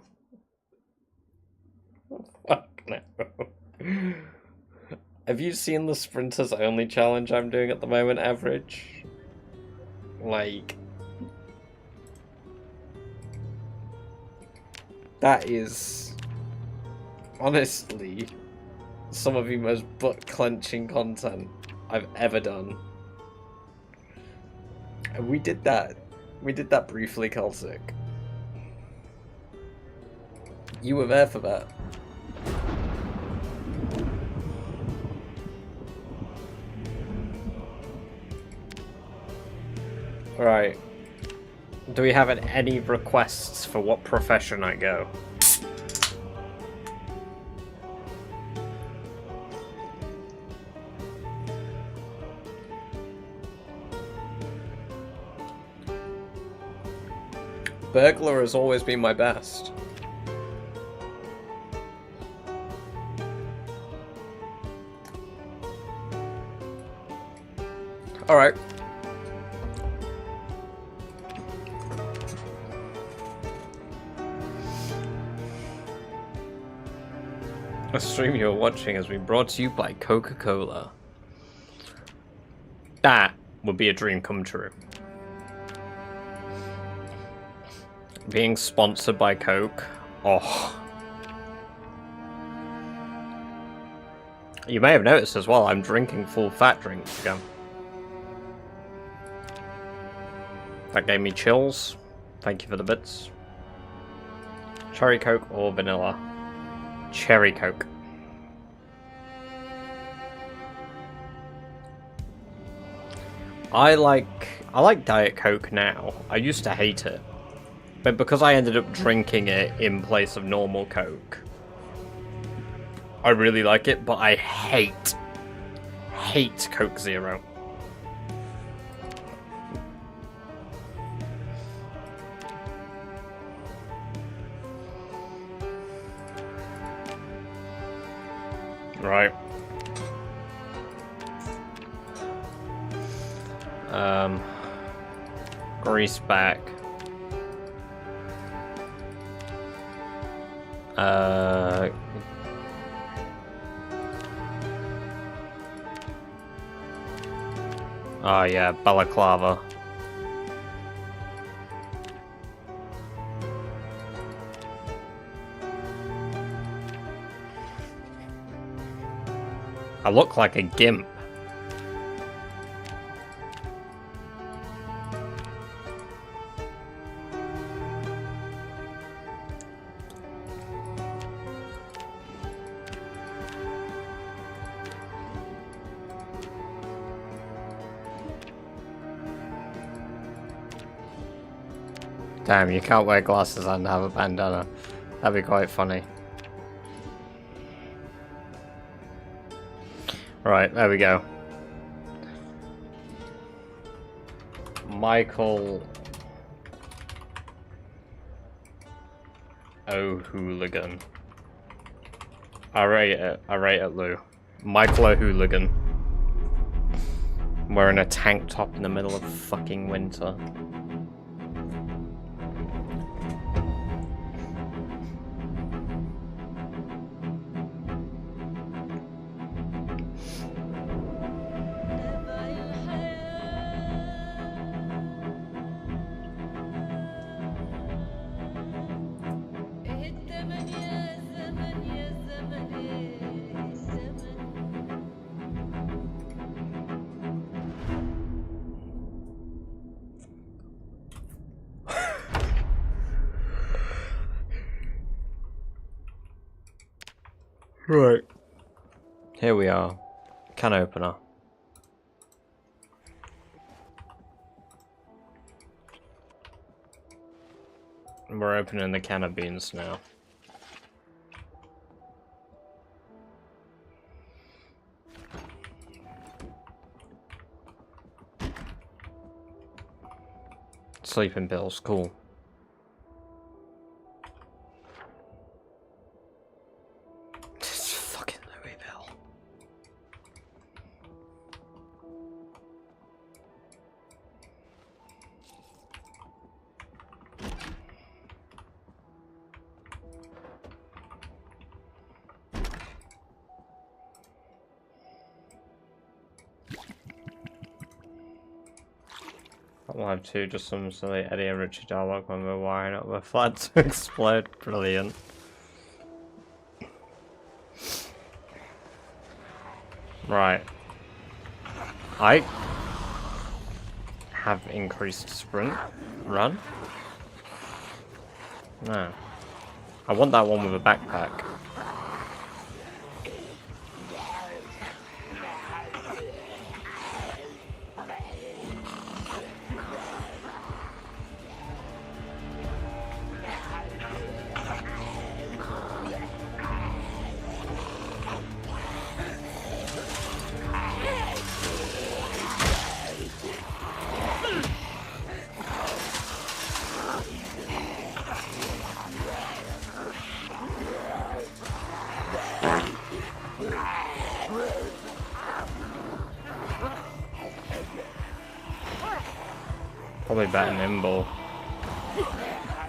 Fuck no. Have you seen the sprinters only challenge I'm doing at the moment, Average? Like, that is honestly some of the most butt-clenching content I've ever done. And we did that briefly, Celtic. You were there for that. Right. Do we have any requests for what profession I go? Burglar has always been my best. Alright. A stream you're watching has been brought to you by Coca-Cola. That would be a dream come true. Being sponsored by Coke. Oh. You may have noticed as well, I'm drinking full fat drinks again. That gave me chills. Thank you for the bits. Cherry Coke or vanilla? Cherry Coke. I like Diet Coke now. I used to hate it. But because I ended up drinking it in place of normal Coke, I really like it, but I hate Coke Zero. Right. Grease back. Oh yeah, balaclava. I look like a gimp. Damn, you can't wear glasses and have a bandana. That'd be quite funny. Right, there we go. Michael O'Hooligan. I rate it, Lou. Michael O'Hooligan. Wearing a tank top in the middle of fucking winter. Right. Here we are. Can opener. We're opening the can of beans now. Sleeping pills, cool. This fucking Louisville. Live 2, just some silly Eddie and Richie dialogue when we're wiring up the flat to explode. Brilliant. Right. I have increased sprint. Run? No. I want that one with a backpack. Probably better nimble.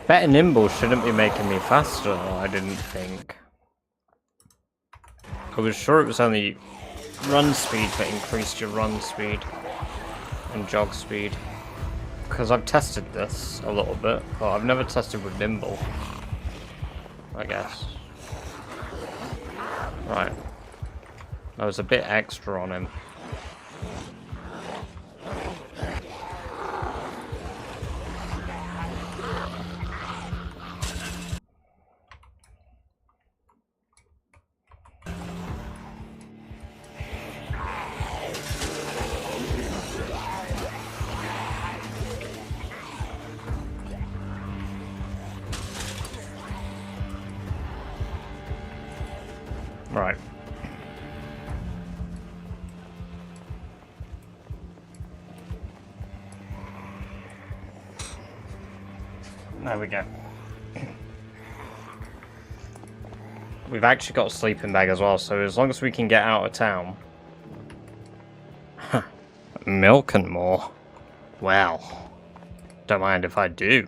Better nimble shouldn't be making me faster, I didn't think. I was sure it was only run speed that increased your run speed and jog speed. Because I've tested this a little bit, but I've never tested with nimble, I guess. Right. That was a bit extra on him. Right. There we go. We've actually got a sleeping bag as well, so as long as we can get out of town. Milk and more. Well, don't mind if I do.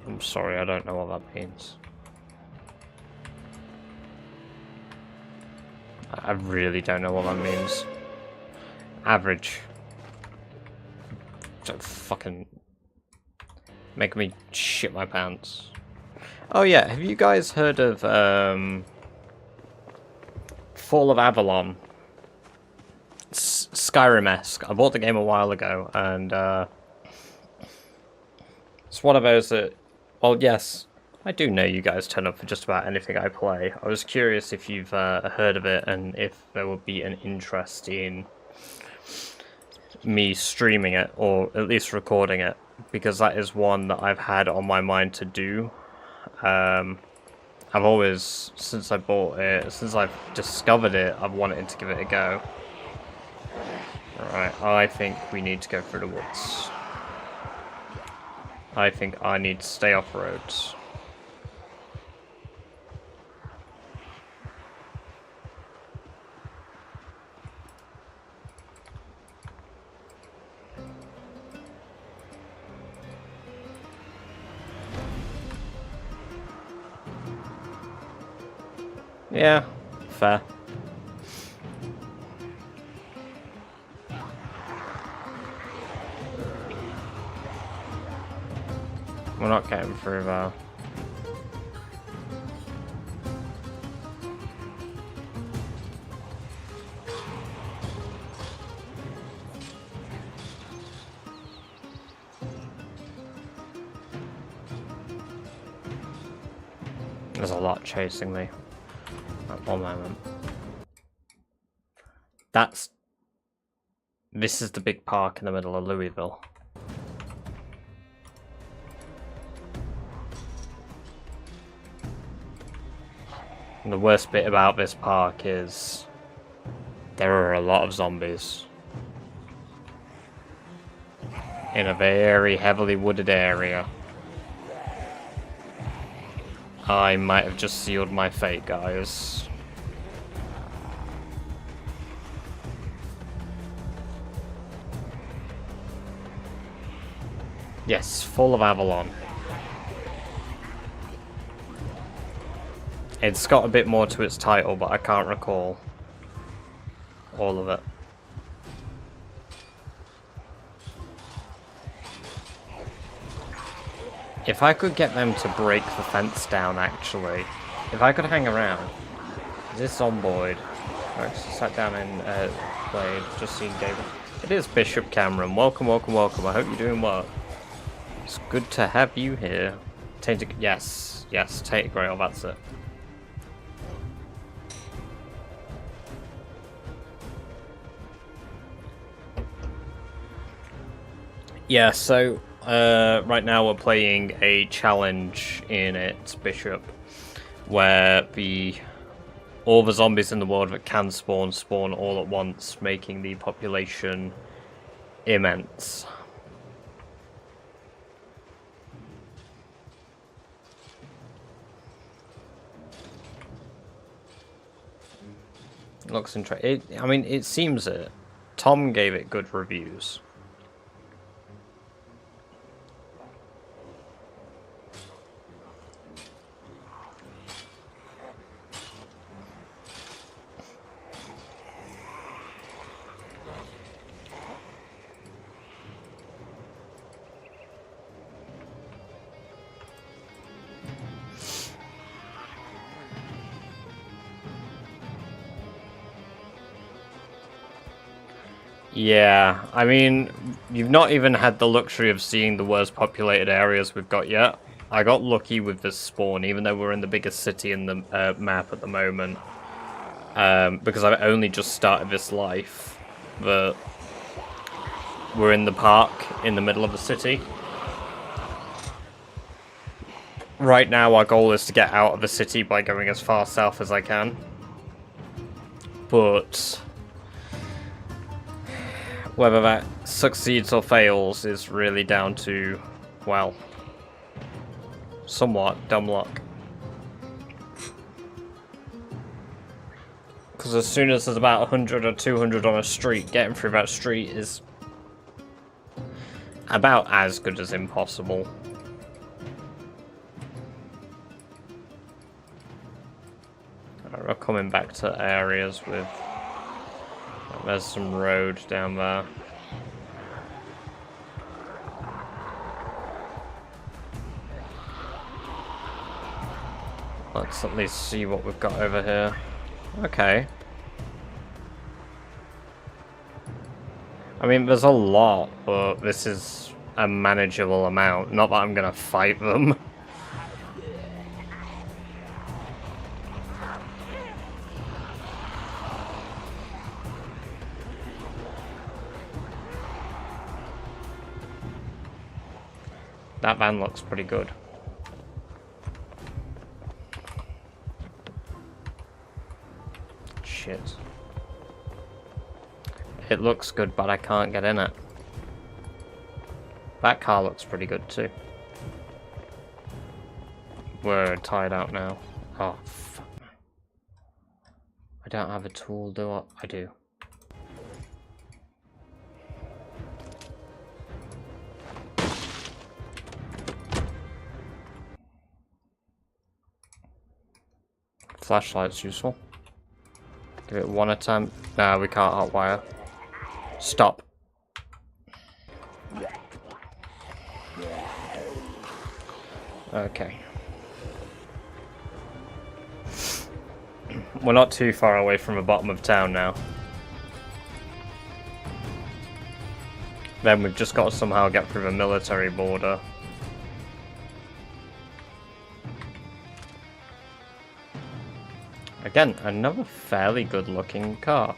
I'm sorry, I don't know what that means. I really don't know what that means. Average. Don't fucking make me shit my pants. Oh yeah, have you guys heard of Fall of Avalon? Skyrim-esque. I bought the game a while ago, and it's one of those that, well, yes, I do know you guys turn up for just about anything I play. I was curious if you've heard of it and if there would be an interest in me streaming it, or at least recording it, because that is one that I've had on my mind to do. I've always, since I bought it, since I've discovered it, I've wanted to give it a go. Alright, I think we need to go through the woods. I think I need to stay off roads. Yeah, fair. We're not getting through though. There's a lot chasing me. At one moment. This is the big park in the middle of Louisville. And the worst bit about this park is there are a lot of zombies in a very heavily wooded area. I might have just sealed my fate, guys. Yes, full of Avalon. It's got a bit more to its title, but I can't recall all of it. If I could get them to break the fence down, actually. If I could hang around. Is this on Boyd? I actually sat down and played, just seen David. It is Bishop Cameron. Welcome, welcome, welcome. I hope you're doing well. It's good to have you here. Tainted, yes, Tainted Grail, that's it. Yeah, so right now we're playing a challenge in it, Bishop, where all the zombies in the world that can spawn all at once, making the population immense. Looks interesting. I mean, it seems it. Tom gave it good reviews. Yeah, I mean, you've not even had the luxury of seeing the worst populated areas we've got yet. I got lucky with this spawn, even though we're in the biggest city in the map at the moment. Because I've only just started this life. But we're in the park, in the middle of the city. Right now, our goal is to get out of the city by going as far south as I can. But whether that succeeds or fails is really down to, well, somewhat dumb luck. Because as soon as there's about 100 or 200 on a street, getting through that street is about as good as impossible. We're coming back to areas with... There's some road down there. Let's at least see what we've got over here. Okay. I mean, there's a lot, but this is a manageable amount. Not that I'm gonna fight them. That van looks pretty good. Shit. It looks good, but I can't get in it. That car looks pretty good too. We're tied out now. Oh, fuck. I don't have a tool, do I? I do. Flashlight's useful. Give it one attempt. Nah, we can't hotwire. Stop. Okay. We're not too far away from the bottom of town now. Then we've just got to somehow get through the military border. Again, another fairly good looking car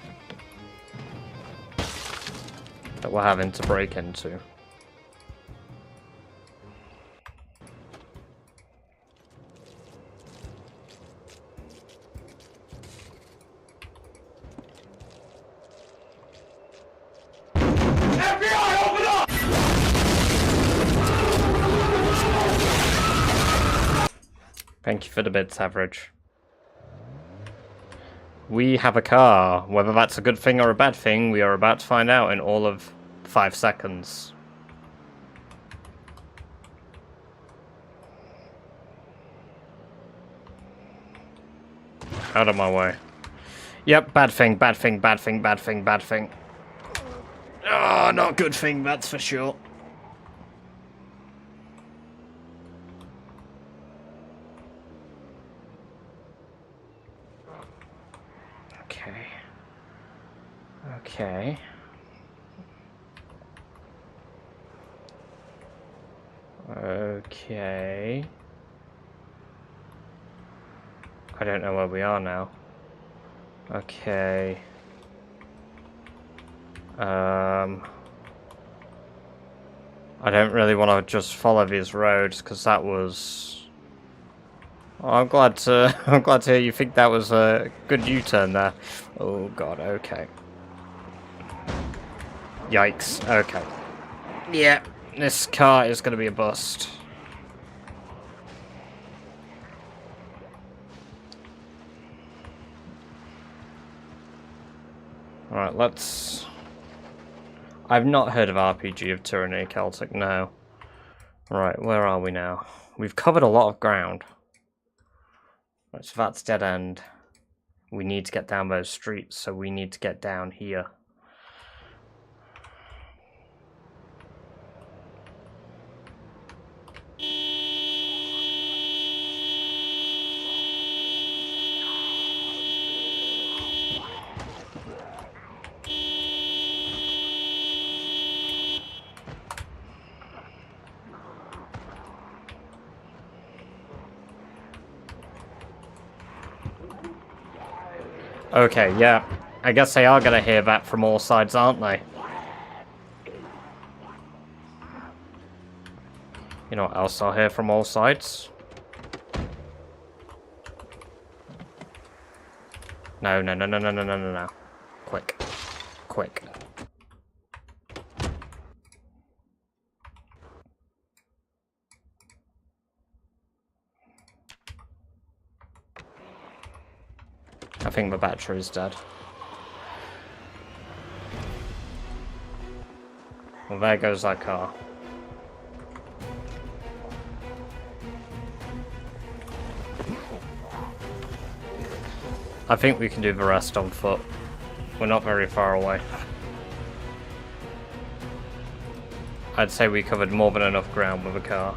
that we're having to break into. Thank you for the bits, Average. We have a car. Whether that's a good thing or a bad thing, we are about to find out in all of 5 seconds. Out of my way. Yep, bad thing, bad thing, bad thing, bad thing, bad thing. Oh, not good thing, that's for sure. Okay. Okay. Okay. I don't know where we are now. Okay. I don't really want to just follow these roads because that was. Oh, I'm glad to. I'm glad to hear you think that was a good U-turn there. Oh God. Okay. Yikes. Okay. Yeah. This car is going to be a bust. Alright, let's... I've not heard of RPG of Tyranny Celtic, no. Right, where are we now? We've covered a lot of ground. Right, so that's dead end. We need to get down those streets, so we need to get down here. Okay, yeah. I guess they are going to hear that from all sides, aren't they? You know what else I'll hear from all sides? No, no, no, no, no, no, no, no, no. Quick. Quick. I think the battery's dead. Well, there goes that car. I think we can do the rest on foot. We're not very far away. I'd say we covered more than enough ground with a car.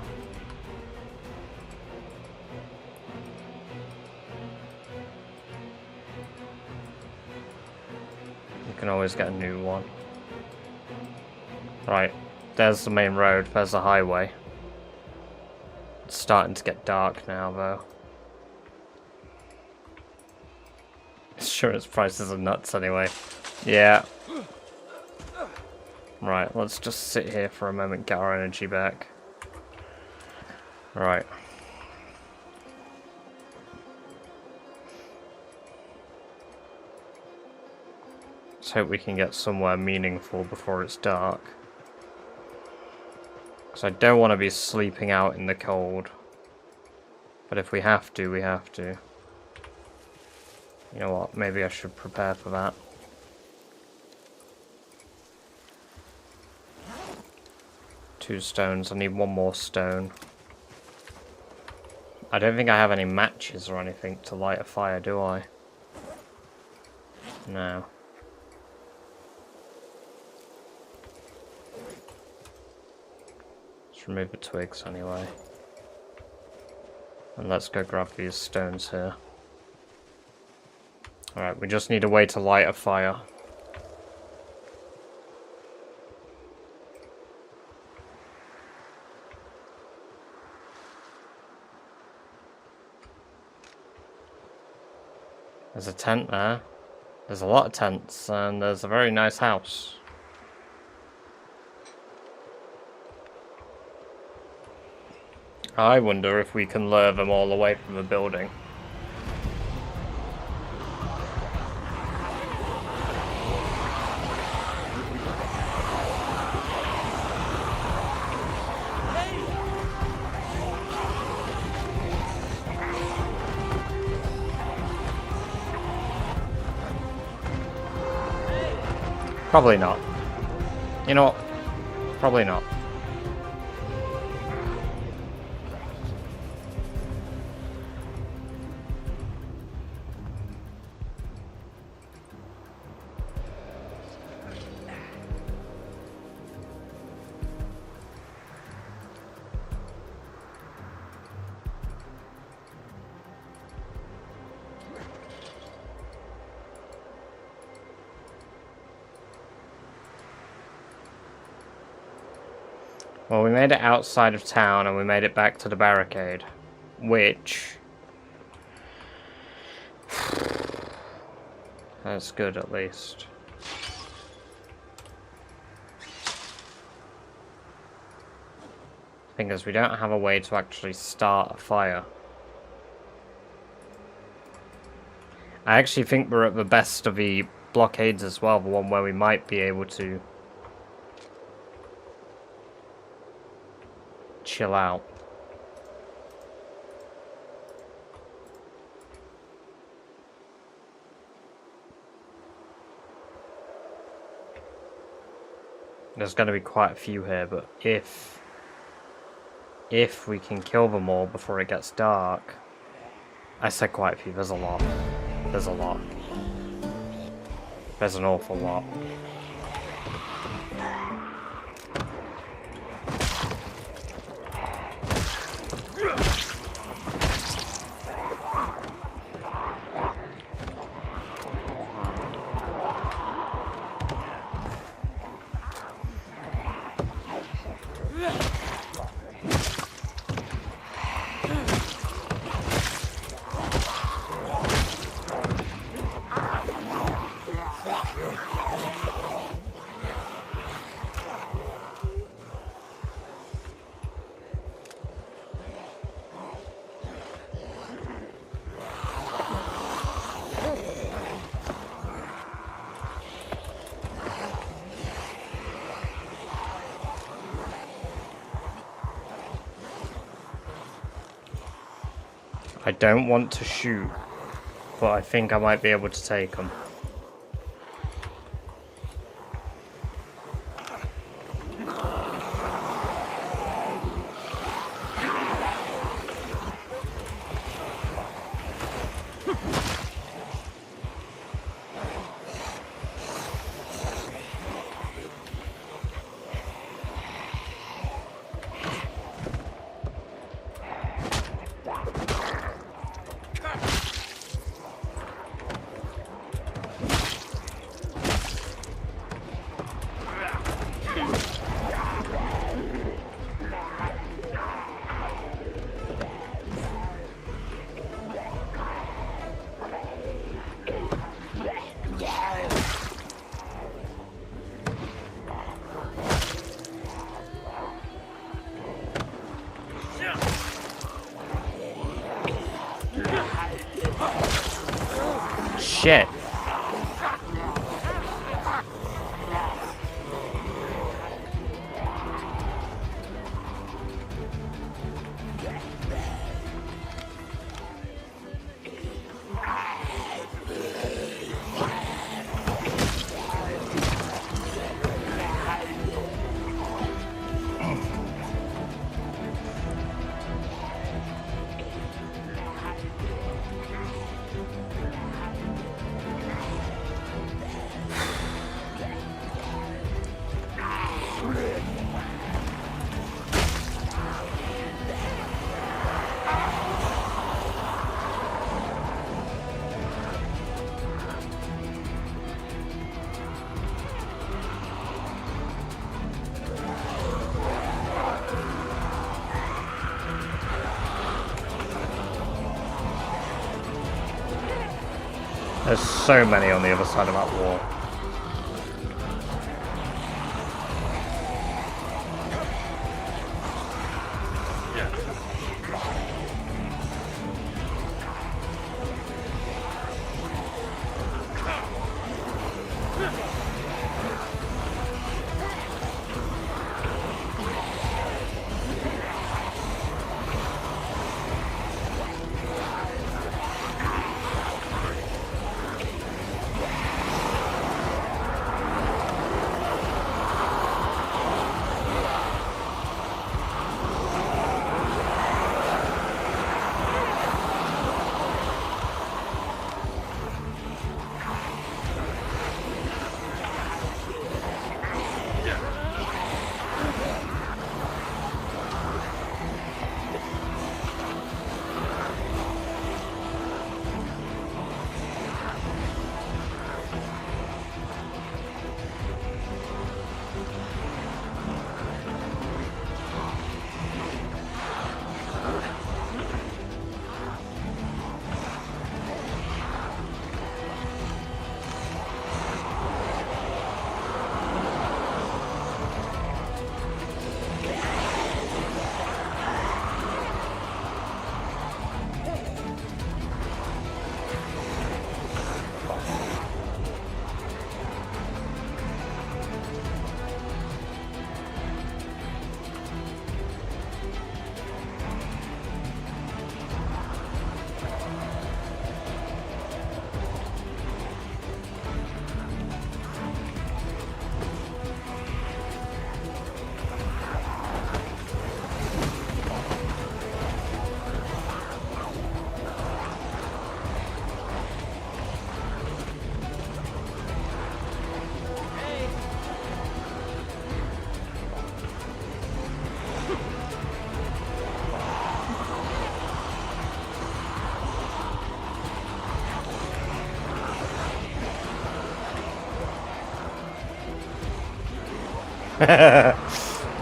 You can always get a new one. Right, there's the main road, there's the highway. It's starting to get dark now, though. Insurance prices are nuts anyway. Yeah. Right, let's just sit here for a moment, get our energy back. Right. Let's hope we can get somewhere meaningful before it's dark. Because I don't want to be sleeping out in the cold. But if we have to, we have to. You know what, maybe I should prepare for that. Two stones, I need one more stone. I don't think I have any matches or anything to light a fire, do I? No. Let's remove the twigs anyway. And let's go grab these stones here. Alright, we just need a way to light a fire. There's a tent there. There's a lot of tents, and there's a very nice house. I wonder if we can lure them all away from the building. Probably not. You know what? Probably not. Well, we made it outside of town and we made it back to the barricade, which... that's good at least. Thing is, we don't have a way to actually start a fire. I actually think we're at the best of the blockades as well, the one where we might be able to chill out. There's going to be quite a few here, but if we can kill them all before it gets dark... I said quite a few, there's a lot. There's a lot. There's an awful lot. I don't want to shoot, but I think I might be able to take them. Shit. There's so many on the other side of that wall.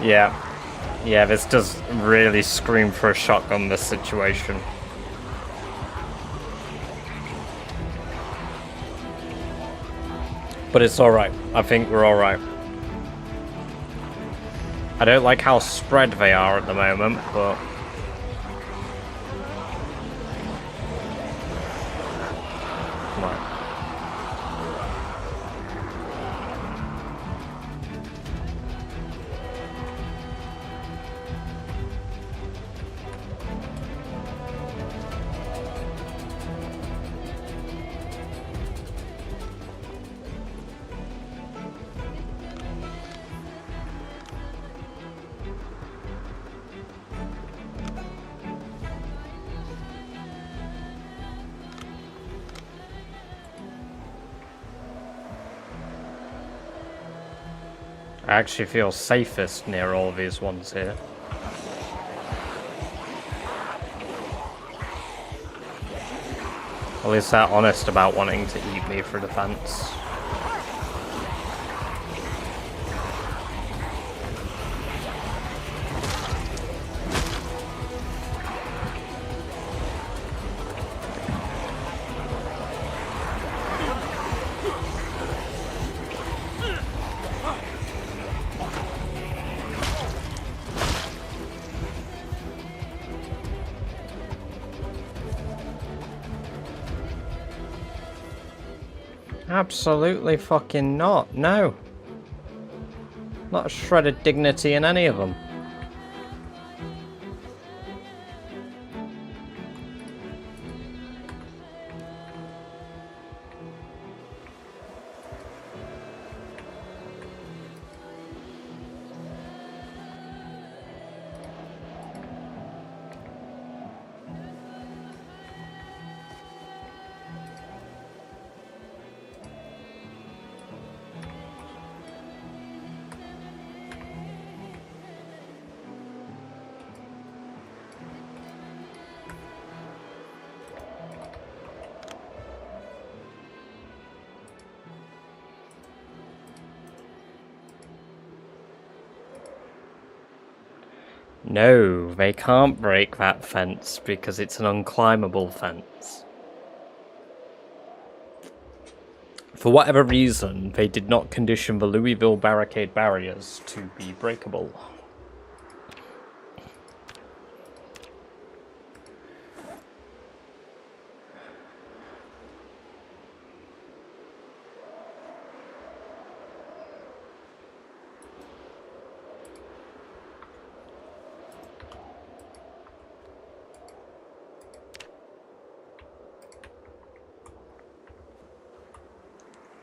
Yeah. Yeah, this does really scream for a shotgun, this situation. But it's alright. I think we're alright. I don't like how spread they are at the moment, but... Right. I actually feel safest near all these ones here. At least they're honest about wanting to eat me for defense. Absolutely fucking not. No. Not a shred of dignity in any of them. No, they can't break that fence because it's an unclimbable fence. For whatever reason, they did not condition the Louisville barricade barriers to be breakable.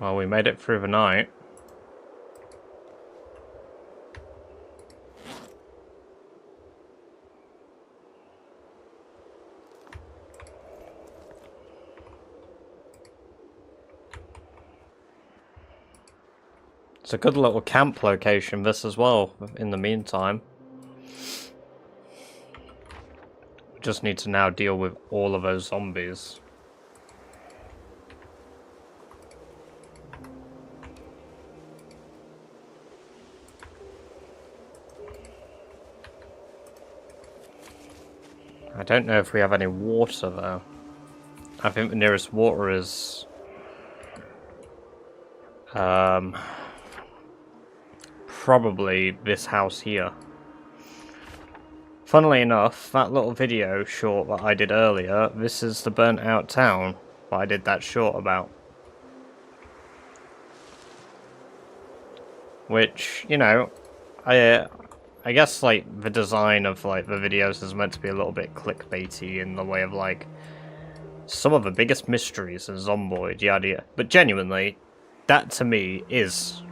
Well, we made it through the night. It's a good little camp location, this as well, in the meantime. We just need to now deal with all of those zombies. I don't know if we have any water though. I think the nearest water is probably this house here. Funnily enough, that little video short that I did earlier, this is the burnt out town that I did that short about. Which, you know, I guess, like, the design of, like, the videos is meant to be a little bit clickbaity in the way of, like, some of the biggest mysteries in Zomboid, yada yada. But genuinely, that to me is.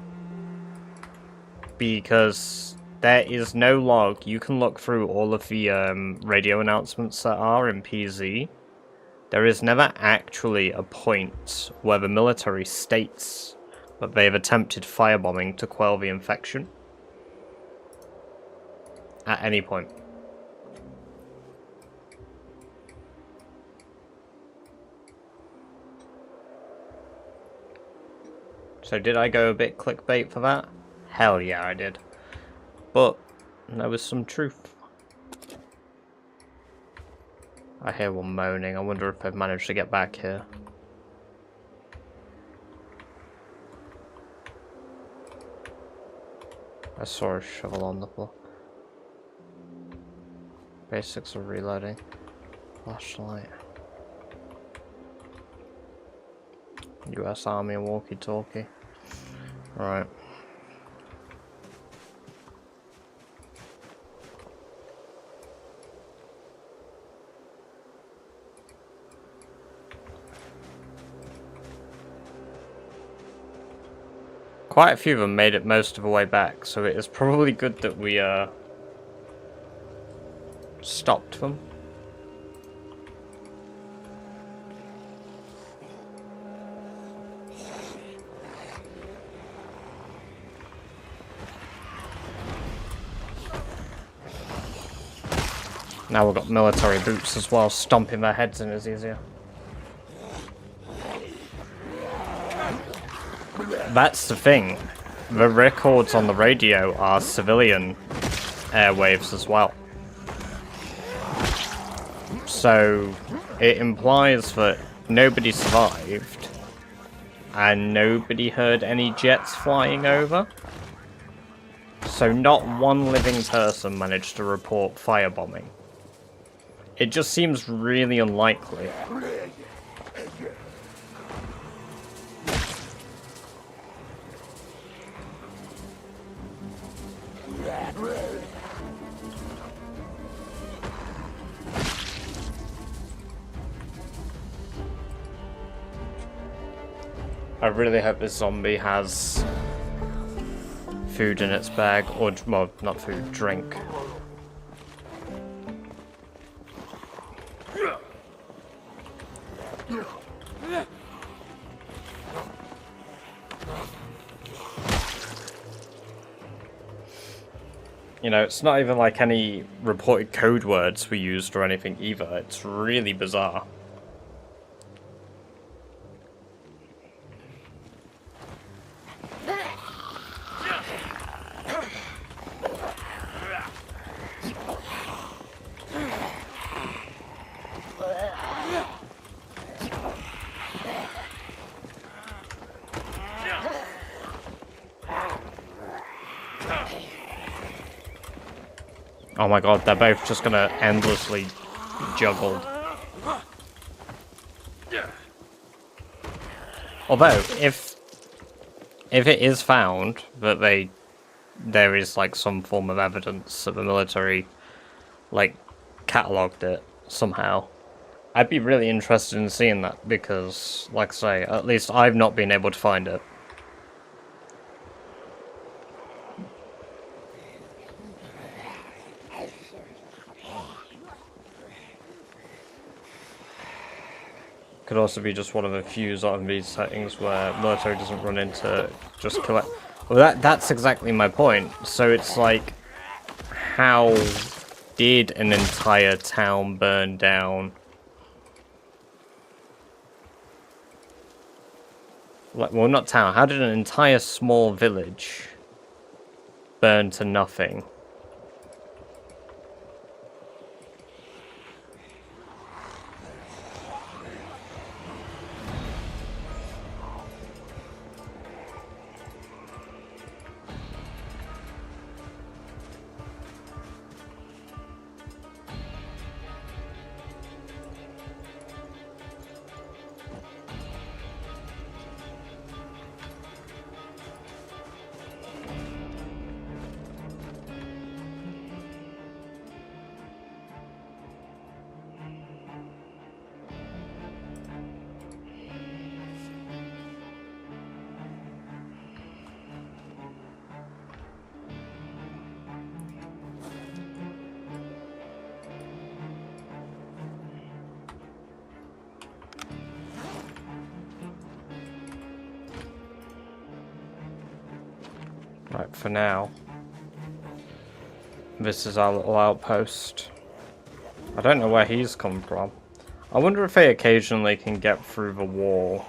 Because there is no log. You can look through all of the radio announcements that are in PZ. There is never actually a point where the military states that they've attempted firebombing to quell the infection. At any point. So did I go a bit clickbait for that? Hell yeah, I did. But there was some truth. I hear one moaning. I wonder if I've managed to get back here. I saw a shovel on the floor. Basics of reloading. Flashlight. US Army walkie-talkie. Right. Quite a few of them made it most of the way back, so it is probably good that we stopped them. Now we've got military boots as well, stomping their heads in is easier. That's the thing. The records on the radio are civilian airwaves as well. So it implies that nobody survived and nobody heard any jets flying over. So not one living person managed to report firebombing. It just seems really unlikely. I really hope this zombie has food in its bag, or, well, not food, drink. You know, it's not even like any reported code words were used or anything either. It's really bizarre. Oh my god, they're both just gonna endlessly juggle. Although, if it is found that there is like some form of evidence that the military like catalogued it somehow, I'd be really interested in seeing that because, like I say, at least I've not been able to find it. Could also be just one of a few zombie settings where military doesn't run into just collect. Well, that's exactly my point. So it's like, how did an entire town burn down? Like, well, not town. How did an entire small village burn to nothing? Right, for now, this is our little outpost. I don't know where he's come from. I wonder if they occasionally can get through the wall.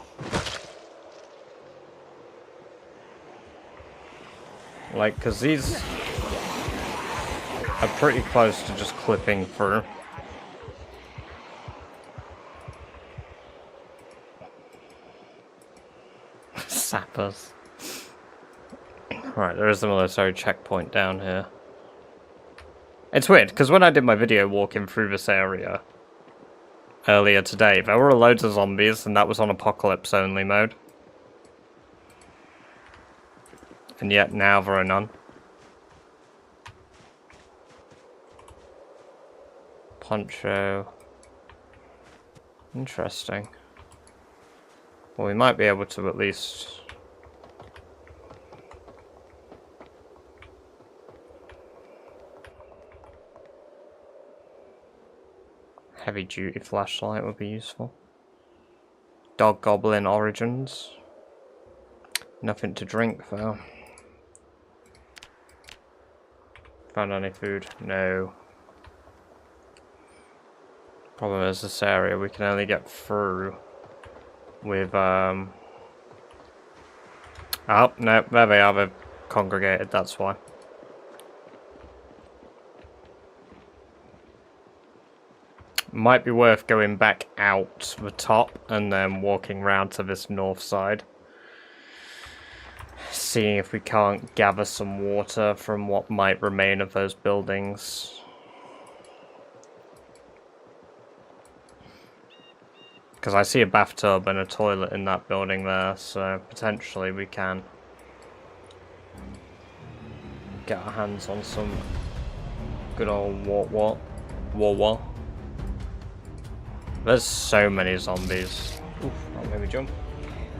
Like, because these are pretty close to just clipping through. Sappers. Right, there is the military checkpoint down here. It's weird, because when I did my video walking through this area earlier today, there were loads of zombies, and that was on apocalypse only mode. And yet now there are none. Poncho. Interesting. Well, we might be able to at least... Heavy duty flashlight would be useful. Dog Goblin Origins. Nothing to drink though. Found any food? No. Problem is this area we can only get through with oh no, there they are, they've congregated, that's why. Might be worth going back out the top and then walking round to this north side. Seeing if we can't gather some water from what might remain of those buildings. Because I see a bathtub and a toilet in that building there, so potentially we can get our hands on some good old war. There's so many zombies. Oof, that made me jump.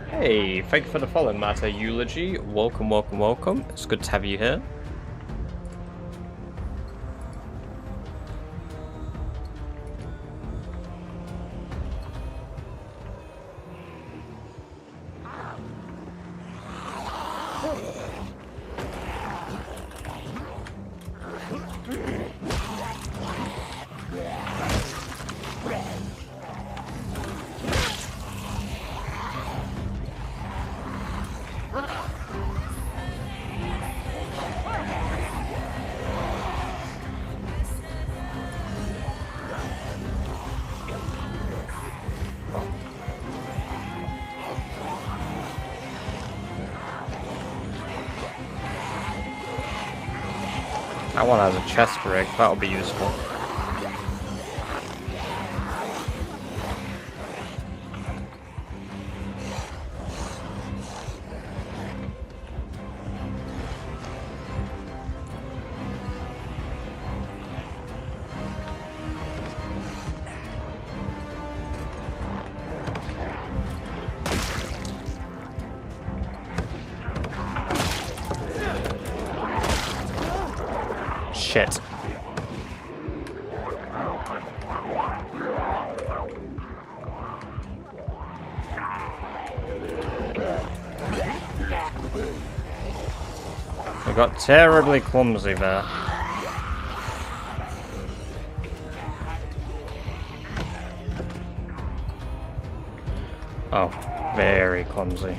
Hey, thank you for the follow, Matter Eulogy. Welcome, welcome, welcome. It's good to have you here. That one has a chest rig, that'll be useful. Shit. We got terribly clumsy there. Oh, very clumsy.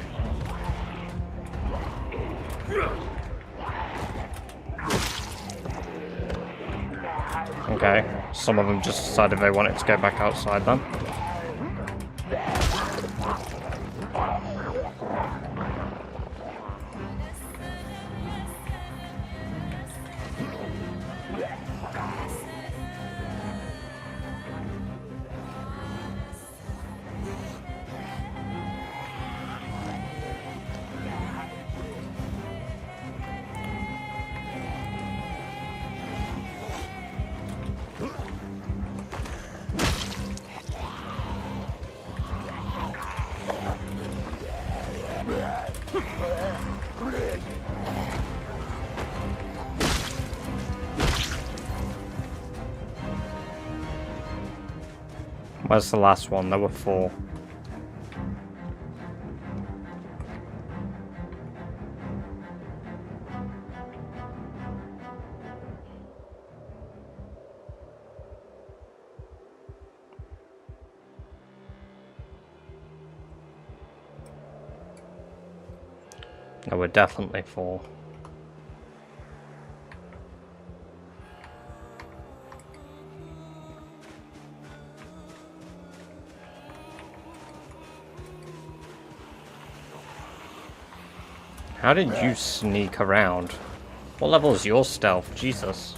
Okay, some of them just decided they wanted to go back outside then. Where's the last one? There were 4. There were definitely 4. How did you sneak around? What level is your stealth? Jesus.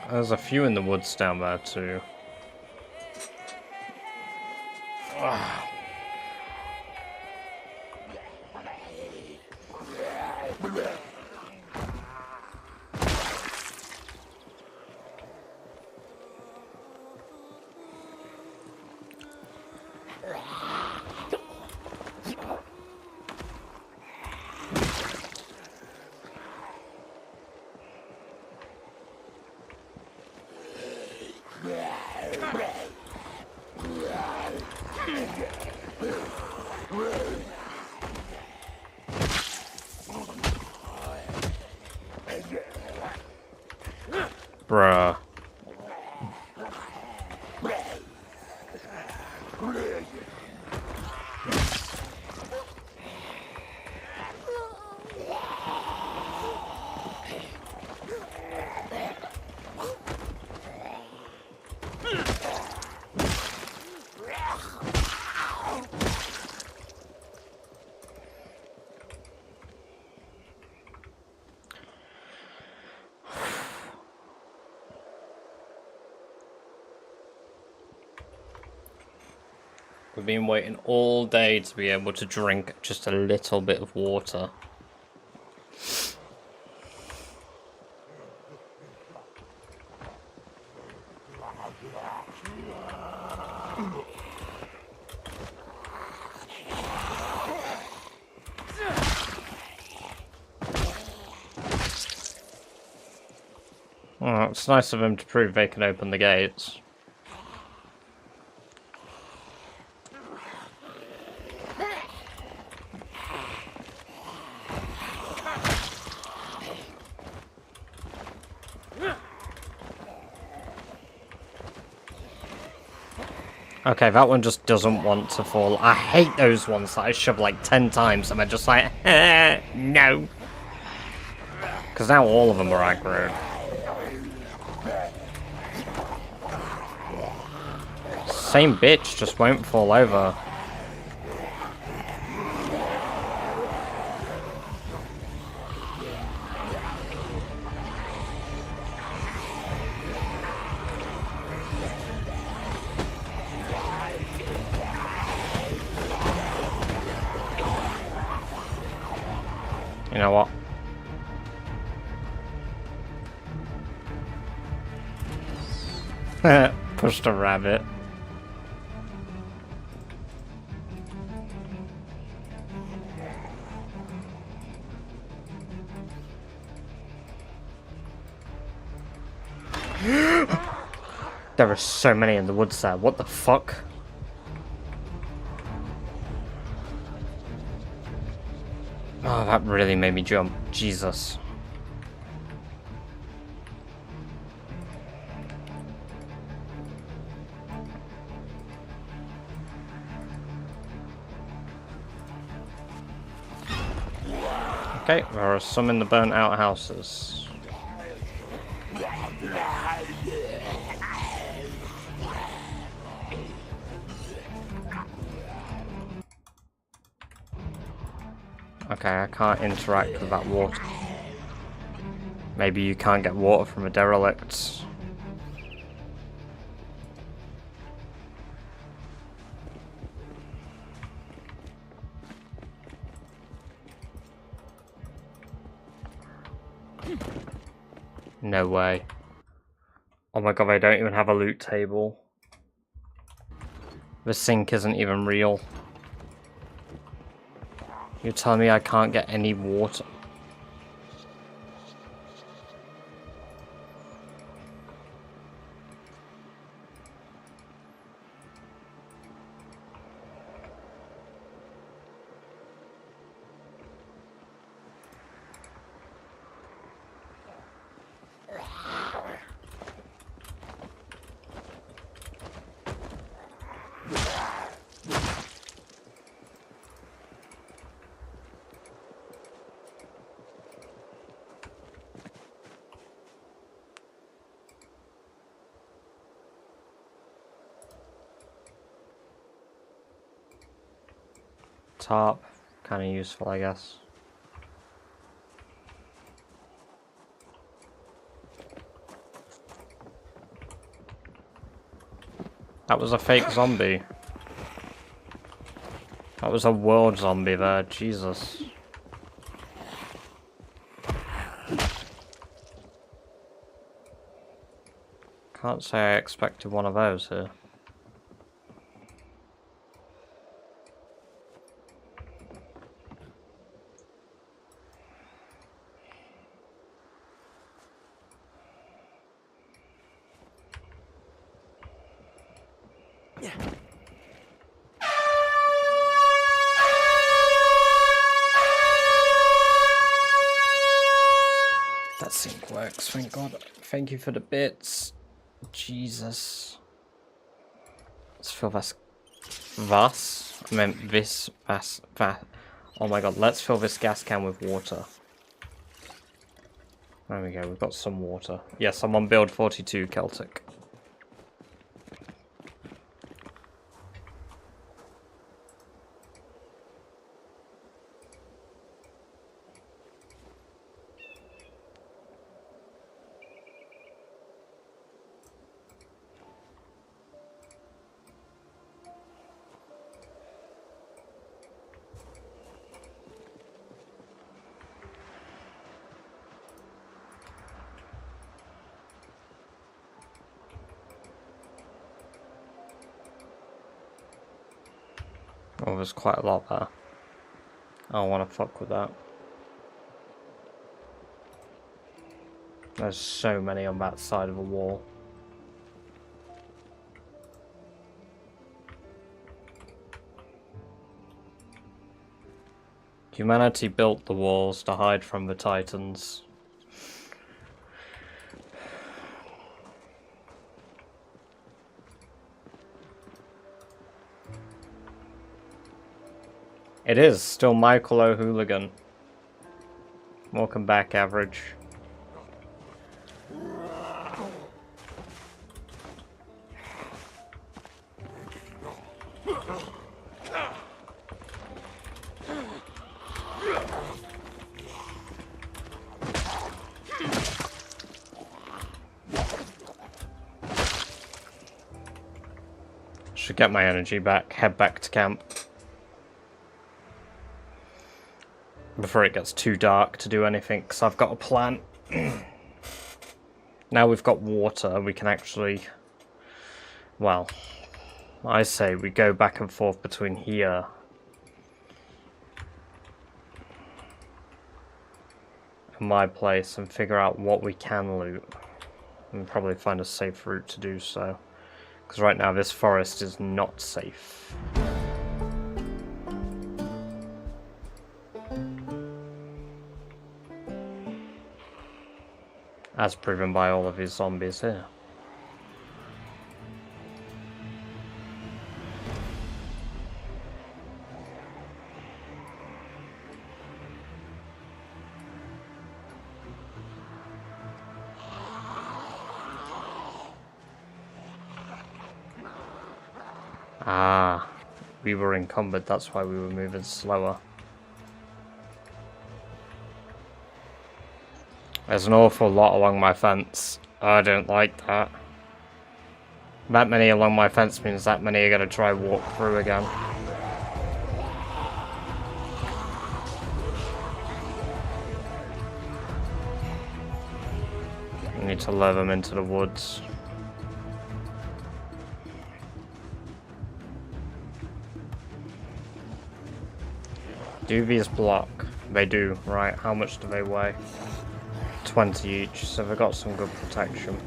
There's a few in the woods down there too. Bruh. We've been waiting all day to be able to drink just a little bit of water. Oh, it's nice of him to prove they can open the gates. Okay, that one just doesn't want to fall. I hate those ones that I shove like 10 times and they're just like, no. Because now all of them are aggroed. Same bitch just won't fall over. You know what? Pushed a rabbit. There are so many in the woods there. What the fuck? Oh, that really made me jump. Jesus. Okay, there are some in the burnt out houses. Okay, I can't interact with that water. Maybe you can't get water from a derelict. No way. Oh my god, I don't even have a loot table. The sink isn't even real. You're telling me I can't get any water? Tarp, kind of useful, I guess. That was a fake zombie. That was a world zombie there, Jesus. Can't say I expected one of those here. That sync works, thank God. Thank you for the bits. Jesus. Let's fill this. I meant this. Oh my god, let's fill this gas can with water. There we go, we've got some water. Yes, I'm on build 42 Celtic. Oh, there's quite a lot there. I don't want to fuck with that. There's so many on that side of the wall. Humanity built the walls to hide from the Titans. It is still Michael O'Hooligan. Welcome back, Average. Should get my energy back, head back to camp. Before it gets too dark to do anything, because I've got a plan. Now we've got water, we can actually... Well, I say we go back and forth between here and my place and figure out what we can loot. And probably find a safe route to do so. Because right now this forest is not safe. As proven by all of these zombies here. Ah, we were encumbered, that's why we were moving slower. There's an awful lot along my fence. I don't like that. That many along my fence means that many are going to try walk through again. I need to lure them into the woods. Do these block? They do, right. How much do they weigh? 20 each, so they've got some good protection.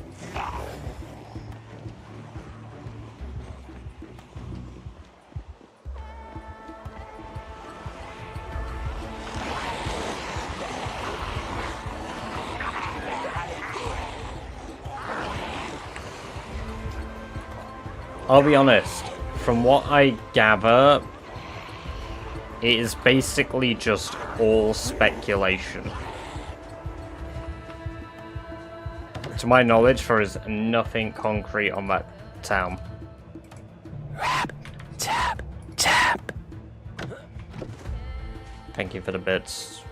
I'll be honest, from what I gather, it is basically just all speculation. To my knowledge, there is nothing concrete on that town. Rap, tap, tap. Thank you for the bits.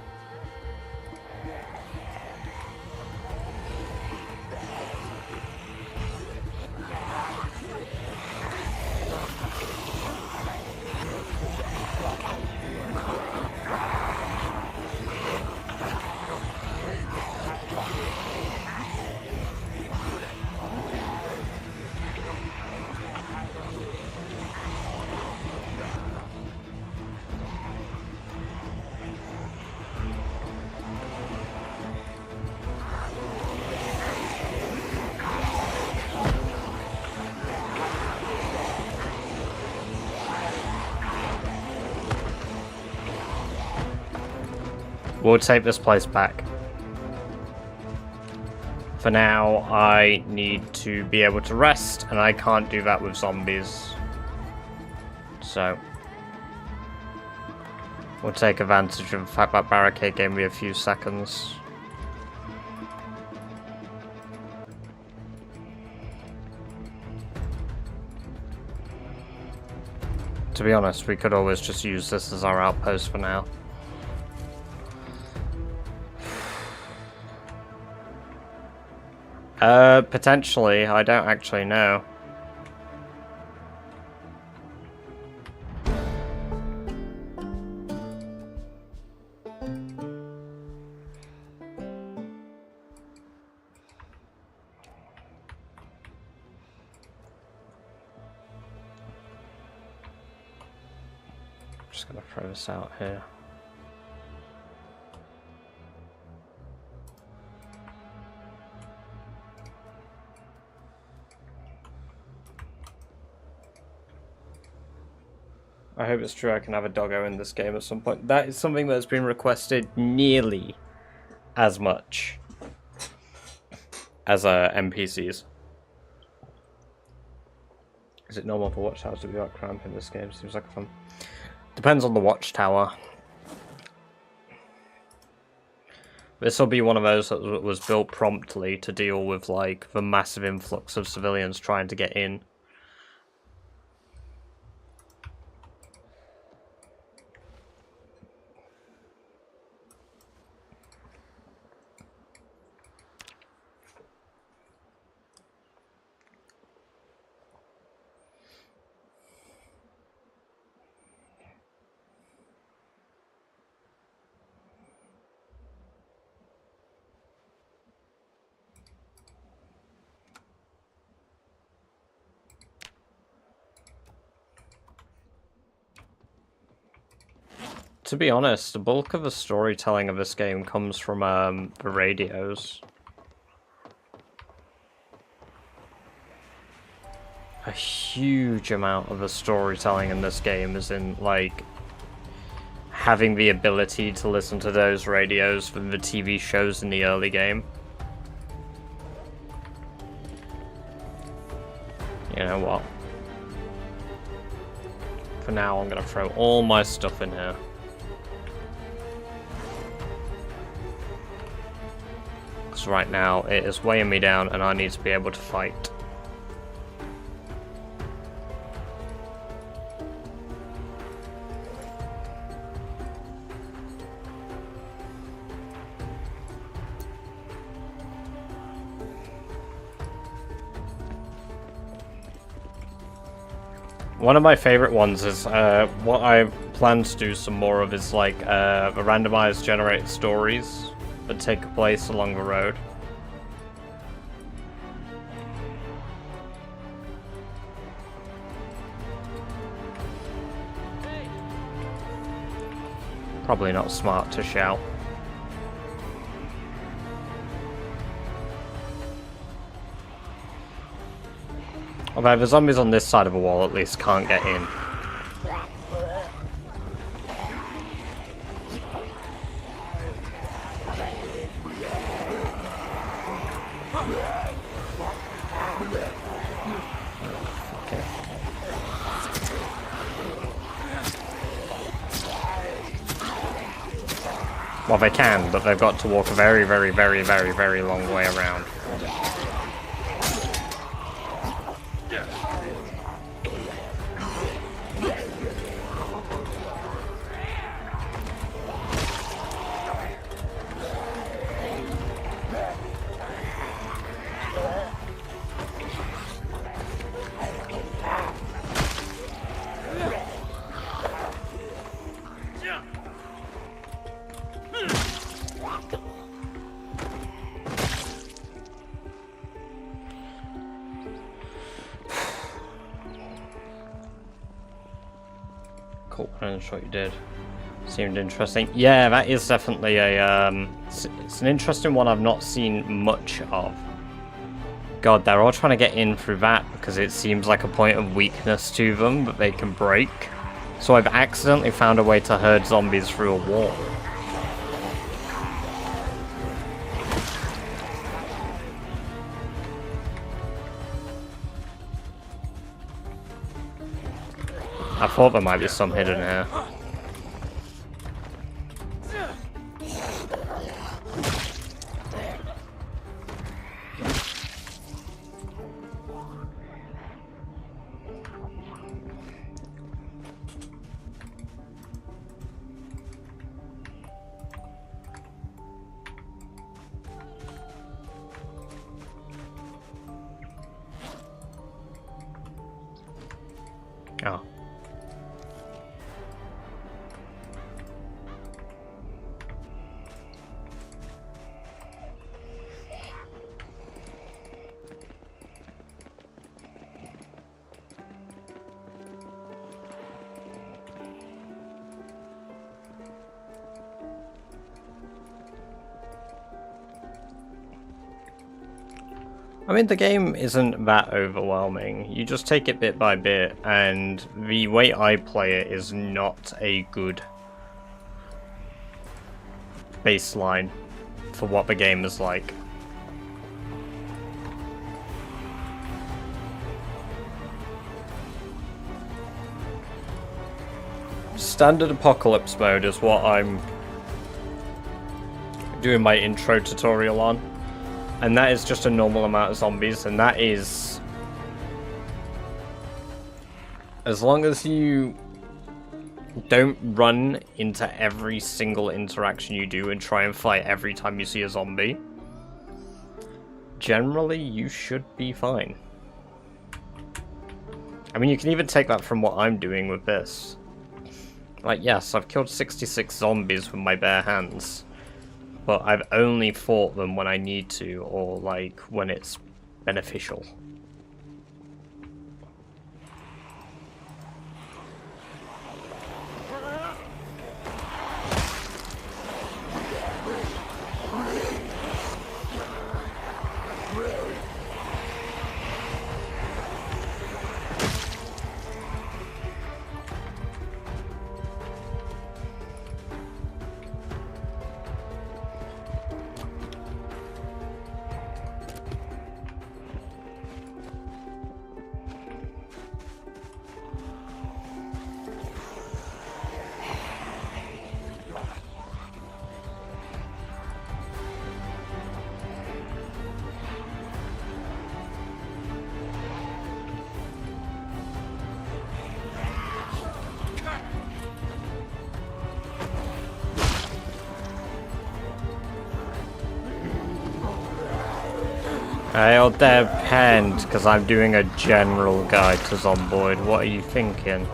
We'll take this place back. For now, I need to be able to rest, and I can't do that with zombies. So, we'll take advantage of the fact that barricade gave me a few seconds. To be honest, we could always just use this as our outpost for now. Potentially. I don't actually know. Just gonna throw this out here. I hope it's true I can have a doggo in this game at some point. That is something that's been requested nearly as much as NPCs. Is it normal for watchtowers to be like cramp in this game? Seems like fun. Depends on the watchtower. This will be one of those that was built promptly to deal with, like, the massive influx of civilians trying to get in. To be honest, the bulk of the storytelling of this game comes from the radios. A huge amount of the storytelling in this game is in, like, having the ability to listen to those radios from the TV shows in the early game. You know what? For now, I'm gonna throw all my stuff in here. Because right now, it is weighing me down and I need to be able to fight. One of my favorite ones is what I plan to do some more of is like the randomized generated stories that take place along the road. Probably not smart to shout. Although the zombies on this side of the wall at least can't get in. Well, they can, but they've got to walk a very, very, very, very, very long way around. Cool, I don't know what you did. Seemed interesting. Yeah, that is definitely a, it's an interesting one I've not seen much of. God, they're all trying to get in through that because it seems like a point of weakness to them that they can break. So I've accidentally found a way to herd zombies through a wall. I thought there might be some hidden here. Oh. I mean, the game isn't that overwhelming. You just take it bit by bit, and the way I play it is not a good baseline for what the game is like. Standard apocalypse mode is what I'm doing my intro tutorial on. And that is just a normal amount of zombies, and that is... as long as you don't run into every single interaction you do and try and fight every time you see a zombie, generally you should be fine. I mean, you can even take that from what I'm doing with this. Like, yes, I've killed 66 zombies with my bare hands, but I've only fought them when I need to, or like when it's beneficial. I'll depend, because I'm doing a general guide to Zomboid. What are you thinking?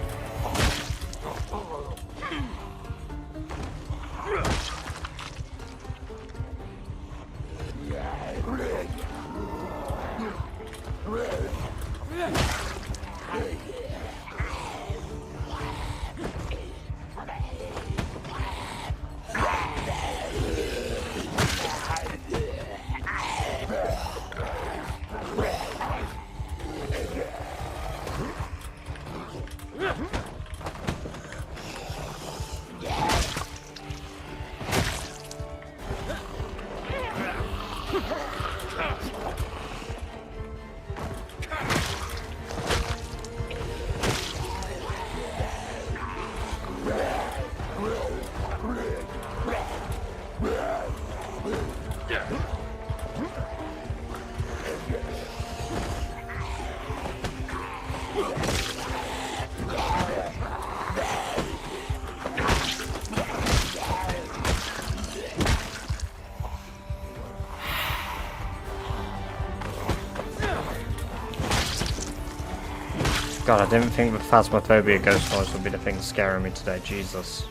God, I didn't think the Phasmophobia ghost noise would be the thing scaring me today, Jesus.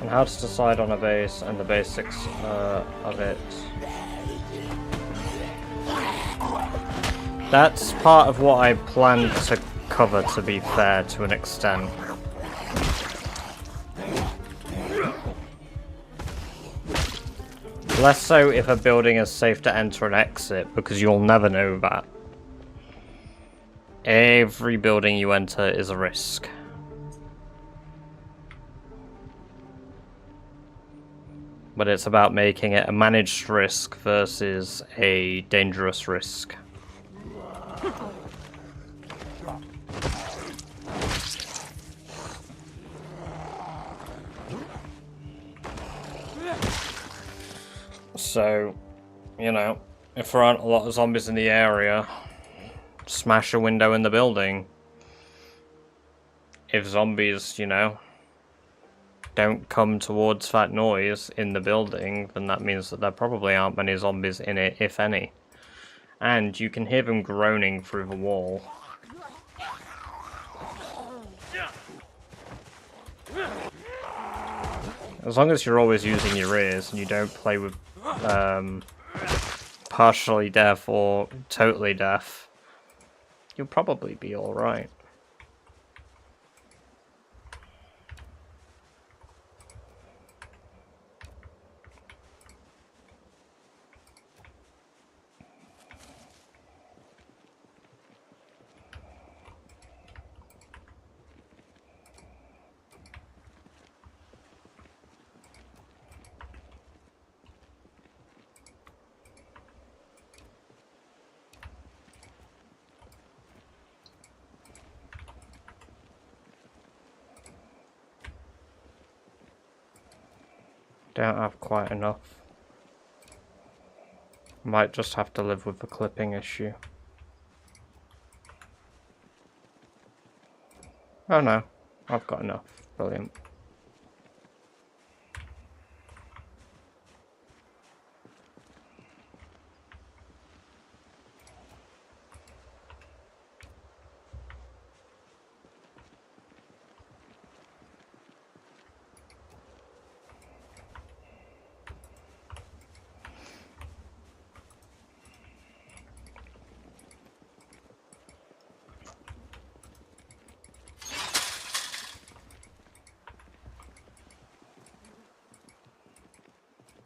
And how to decide on a base and the basics of it. That's part of what I planned to cover, to be fair, to an extent. Less so if a building is safe to enter and exit, because you'll never know that. Every building you enter is a risk. But it's about making it a managed risk versus a dangerous risk. So, you know, if there aren't a lot of zombies in the area, smash a window in the building. If zombies, you know, don't come towards that noise in the building, then that means that there probably aren't many zombies in it, if any. And you can hear them groaning through the wall. As long as you're always using your ears and you don't play with partially deaf or totally deaf, you'll probably be alright. Don't have quite enough. Might just have to live with the clipping issue. Oh no, I've got enough. Brilliant.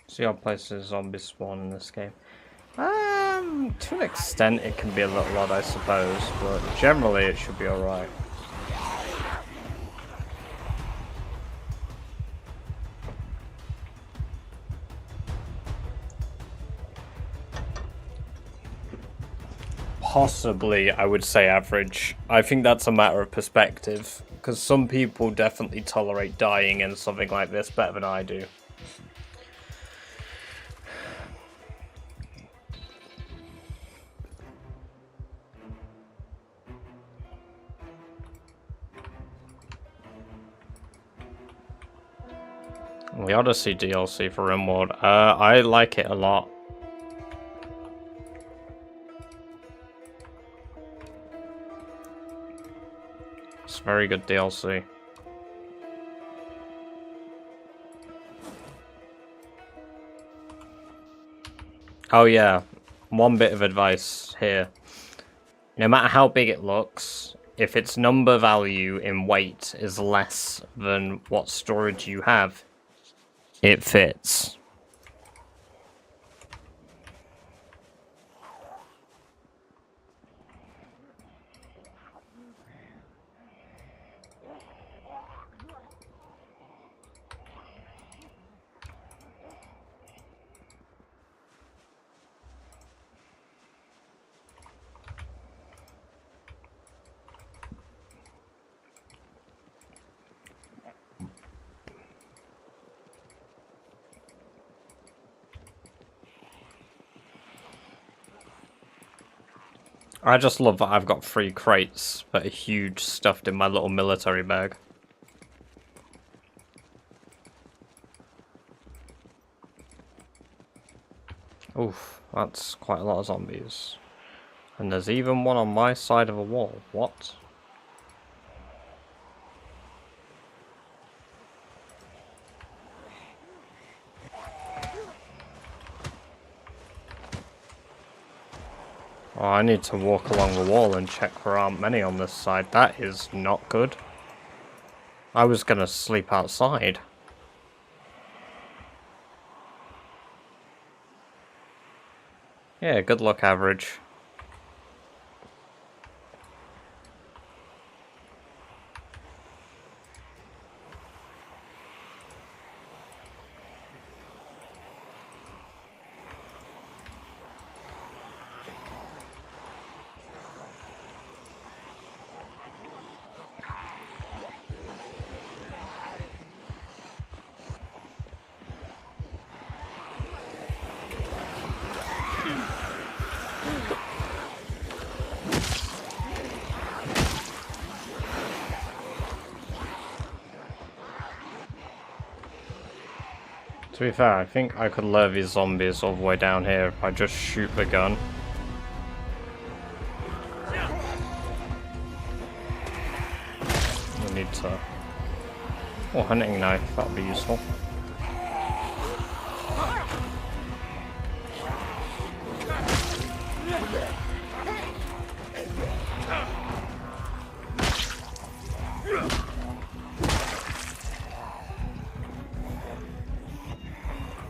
See how places zombies spawn in this game. To an extent it can be a little odd, I suppose, but generally it should be alright. Possibly, I would say average. I think that's a matter of perspective, because some people definitely tolerate dying in something like this better than I do. The Odyssey DLC for RimWorld, I like it a lot. It's very good DLC. Oh yeah, one bit of advice here. No matter how big it looks, if its number value in weight is less than what storage you have, it fits. I just love that I've got 3 crates that are huge stuffed in my little military bag. Oof, that's quite a lot of zombies. And there's even one on my side of a wall. What? Oh, I need to walk along the wall and check there aren't many on this side. That is not good. I was gonna sleep outside. Yeah, good luck, average. To be fair, I think I could lure these zombies all the way down here if I just shoot the gun. I need to... Oh, hunting knife, that'll be useful.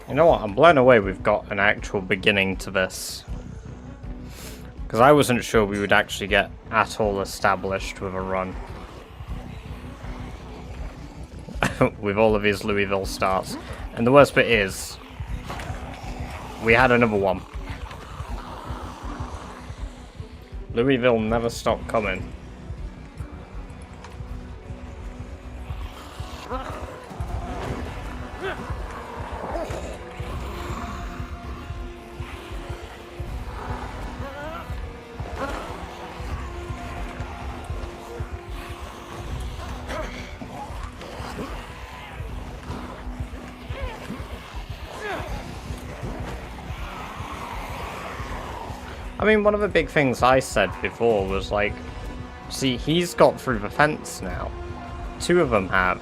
You know what, I'm blown away we've got an actual beginning to this. Because I wasn't sure we would actually get at all established with a run. With all of his Louisville starts. And the worst bit is, we had another one. Louisville never stopped coming. I mean, one of the big things I said before was like, see, he's got through the fence now. 2 of them have.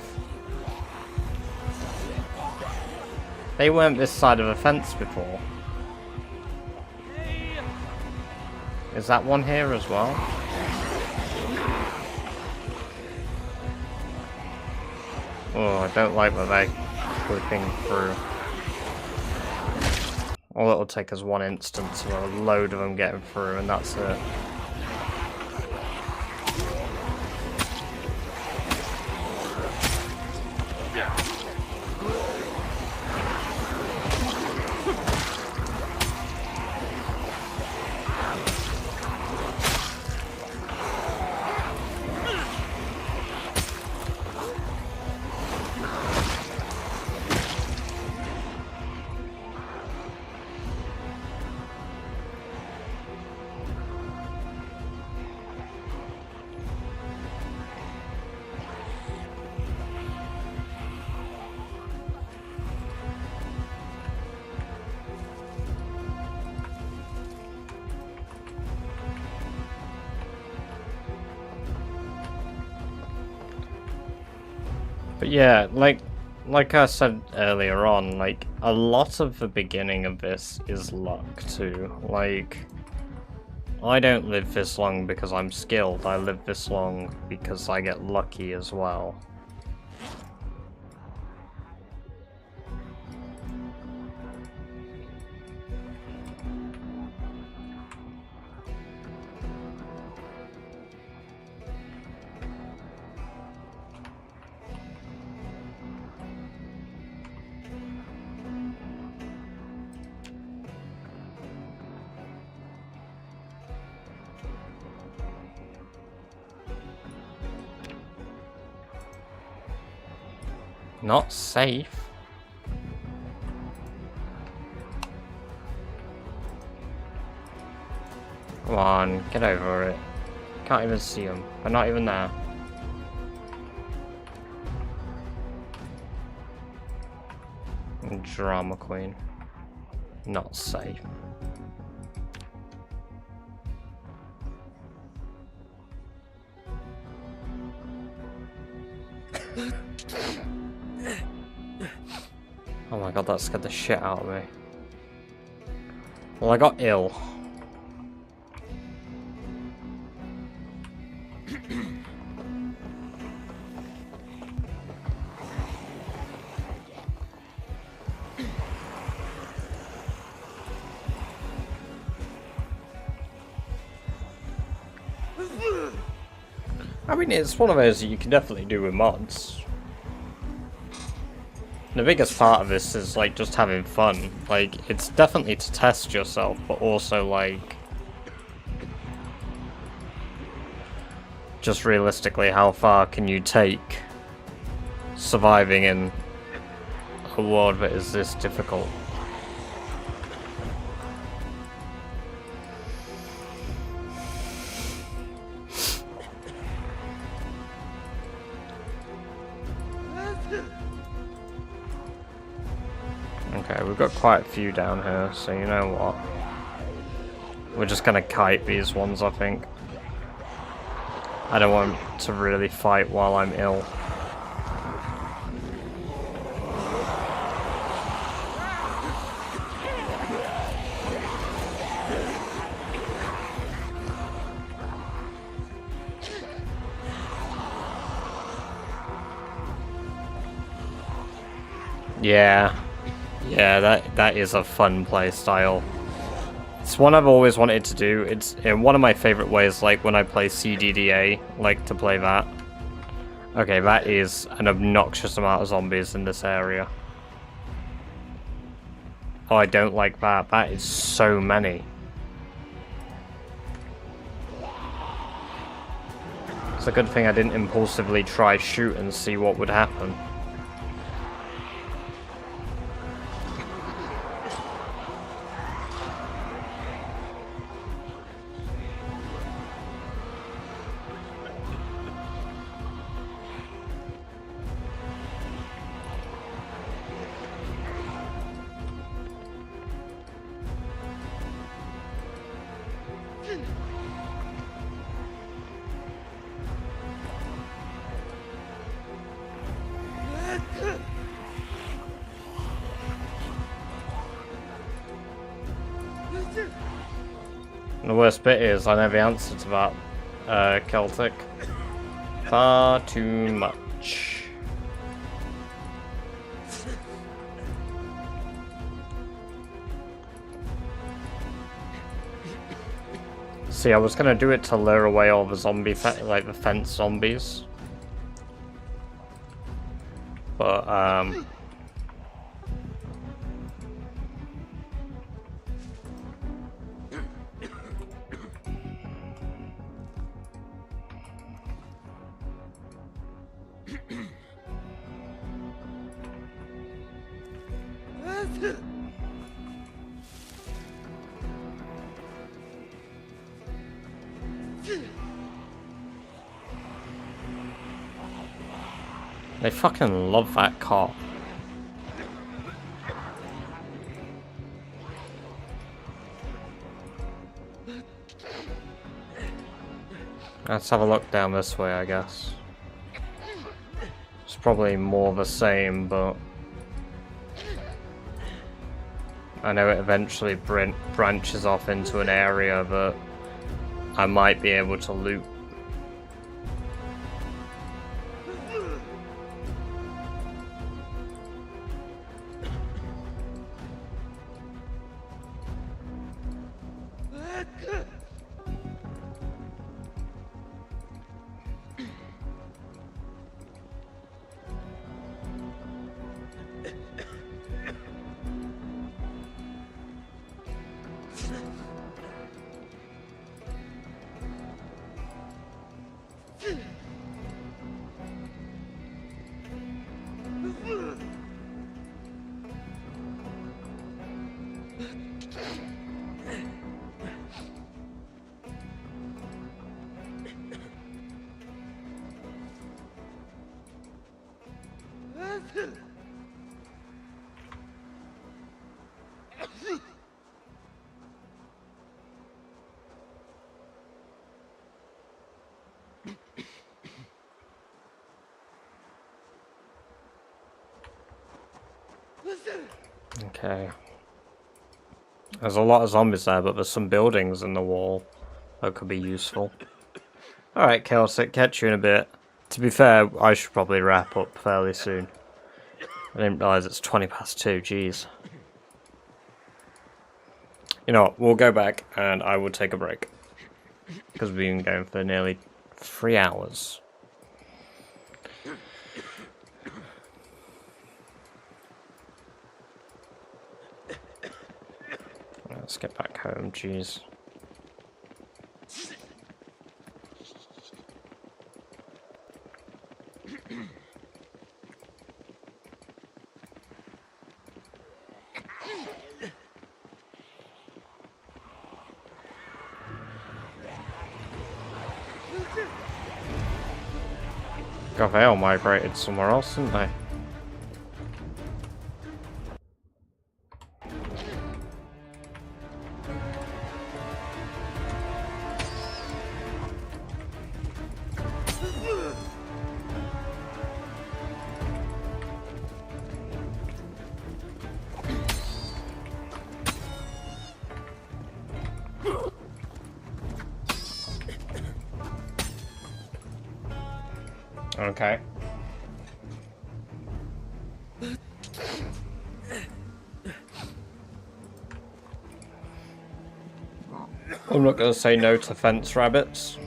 They weren't this side of the fence before. Is that one here as well? Oh, I don't like that they're whipping through. All it'll take is one instance of a load of them getting through, and that's it. But yeah, like I said earlier on, like, a lot of the beginning of this is luck too. Like, I don't live this long because I'm skilled, I live this long because I get lucky as well. Not safe. Come on, get over it. Can't even see them. They're not even there. Drama queen. Not safe. Oh my god, that scared the shit out of me. Well, I got ill. I mean, it's one of those that you can definitely do with mods. The biggest part of this is, like, just having fun. Like, it's definitely to test yourself, but also, like, just realistically, how far can you take surviving in a world that is this difficult? Okay, we've got quite a few down here, so you know what? We're just gonna kite these ones, I think. I don't want to really fight while I'm ill. Yeah, that is a fun play style. It's one I've always wanted to do. It's one of my favorite ways, like when I play CDDA, like to play that. Okay, that is an obnoxious amount of zombies in this area. Oh, I don't like that. That is so many. It's a good thing I didn't impulsively try shoot and see what would happen. The worst bit is I know the answer to that, Celtic. Far too much. See, I was gonna do it to lure away all the zombie, like the fence zombies. But, they fucking love that car. Let's have a look down this way, I guess. It's probably more the same, but I know it eventually branches off into an area that I might be able to loot. Okay. There's a lot of zombies there, but there's some buildings in the wall that could be useful. Alright, Celtic, catch you in a bit. To be fair, I should probably wrap up fairly soon. I didn't realise it's 2:20, jeez. You know what, we'll go back and I will take a break. Because we've been going for nearly 3 hours. Let's get back home, jeez. God, they all migrated somewhere else, didn't they? Okay. I'm not going to say no to fence rabbits.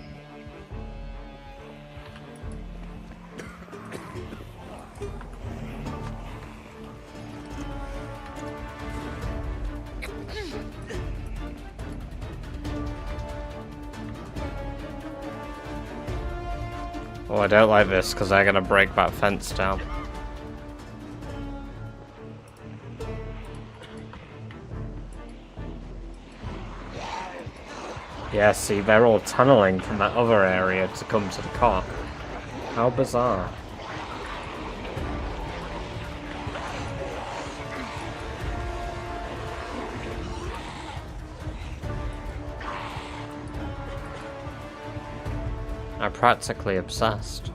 Oh, I don't like this because they're going to break that fence down. Yeah, see, they're all tunneling from that other area to come to the car. How bizarre. I'm practically obsessed.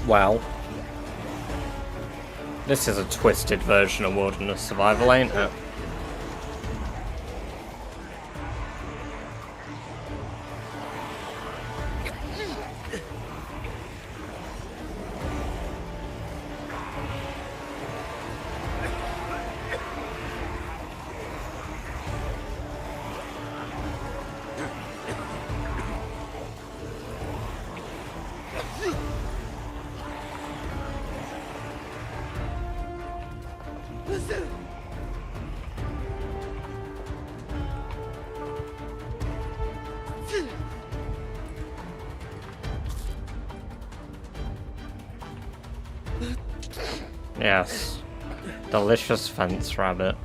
Well, this is a twisted version of Wilderness Survival, ain't it? Yes. Delicious fence rabbit.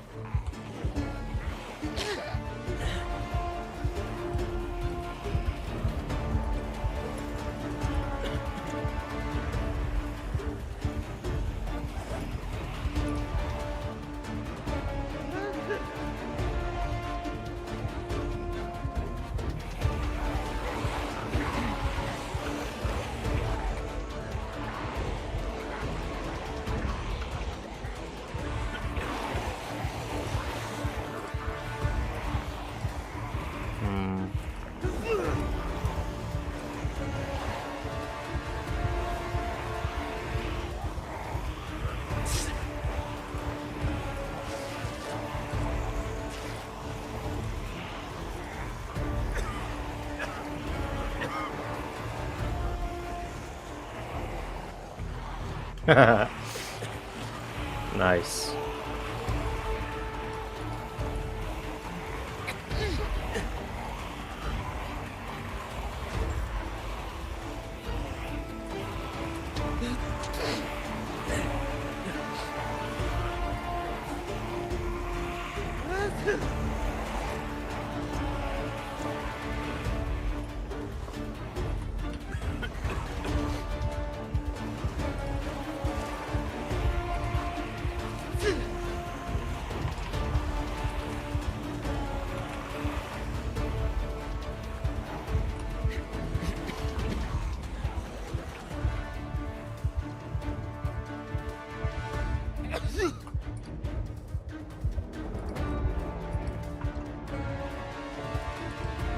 Nice.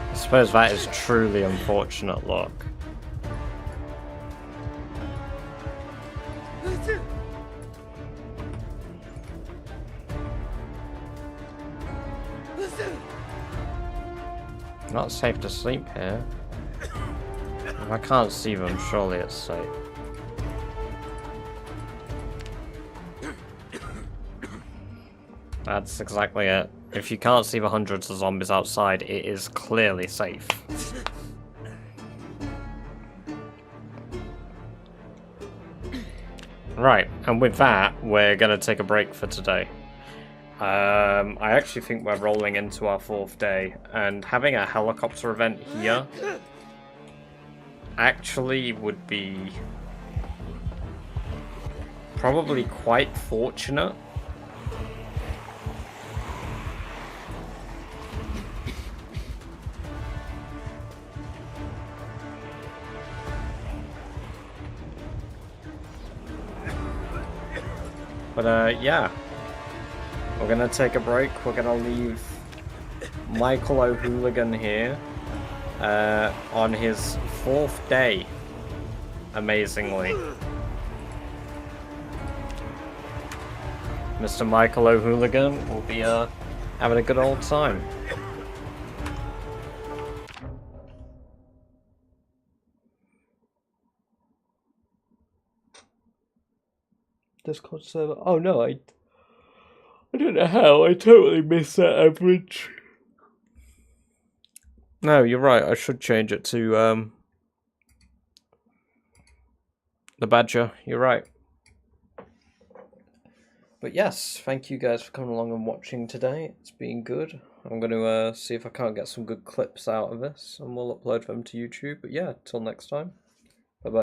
I suppose that is truly unfortunate luck. Not safe to sleep here. If I can't see them, surely it's safe. That's exactly it. If you can't see the hundreds of zombies outside, it is clearly safe. Right, and with that, we're gonna take a break for today. I actually think we're rolling into our 4th day, and having a helicopter event here actually would be probably quite fortunate. But yeah, we're gonna take a break. We're gonna leave Michael O'Hooligan here on his 4th day, amazingly. Mr. Michael O'Hooligan will be having a good old time. Discord server. Oh no, I don't know how. I totally missed that average. No, you're right. I should change it to the Badger. You're right. But yes, thank you guys for coming along and watching today. It's been good. I'm going to see if I can't get some good clips out of this, and we'll upload them to YouTube. But yeah, till next time.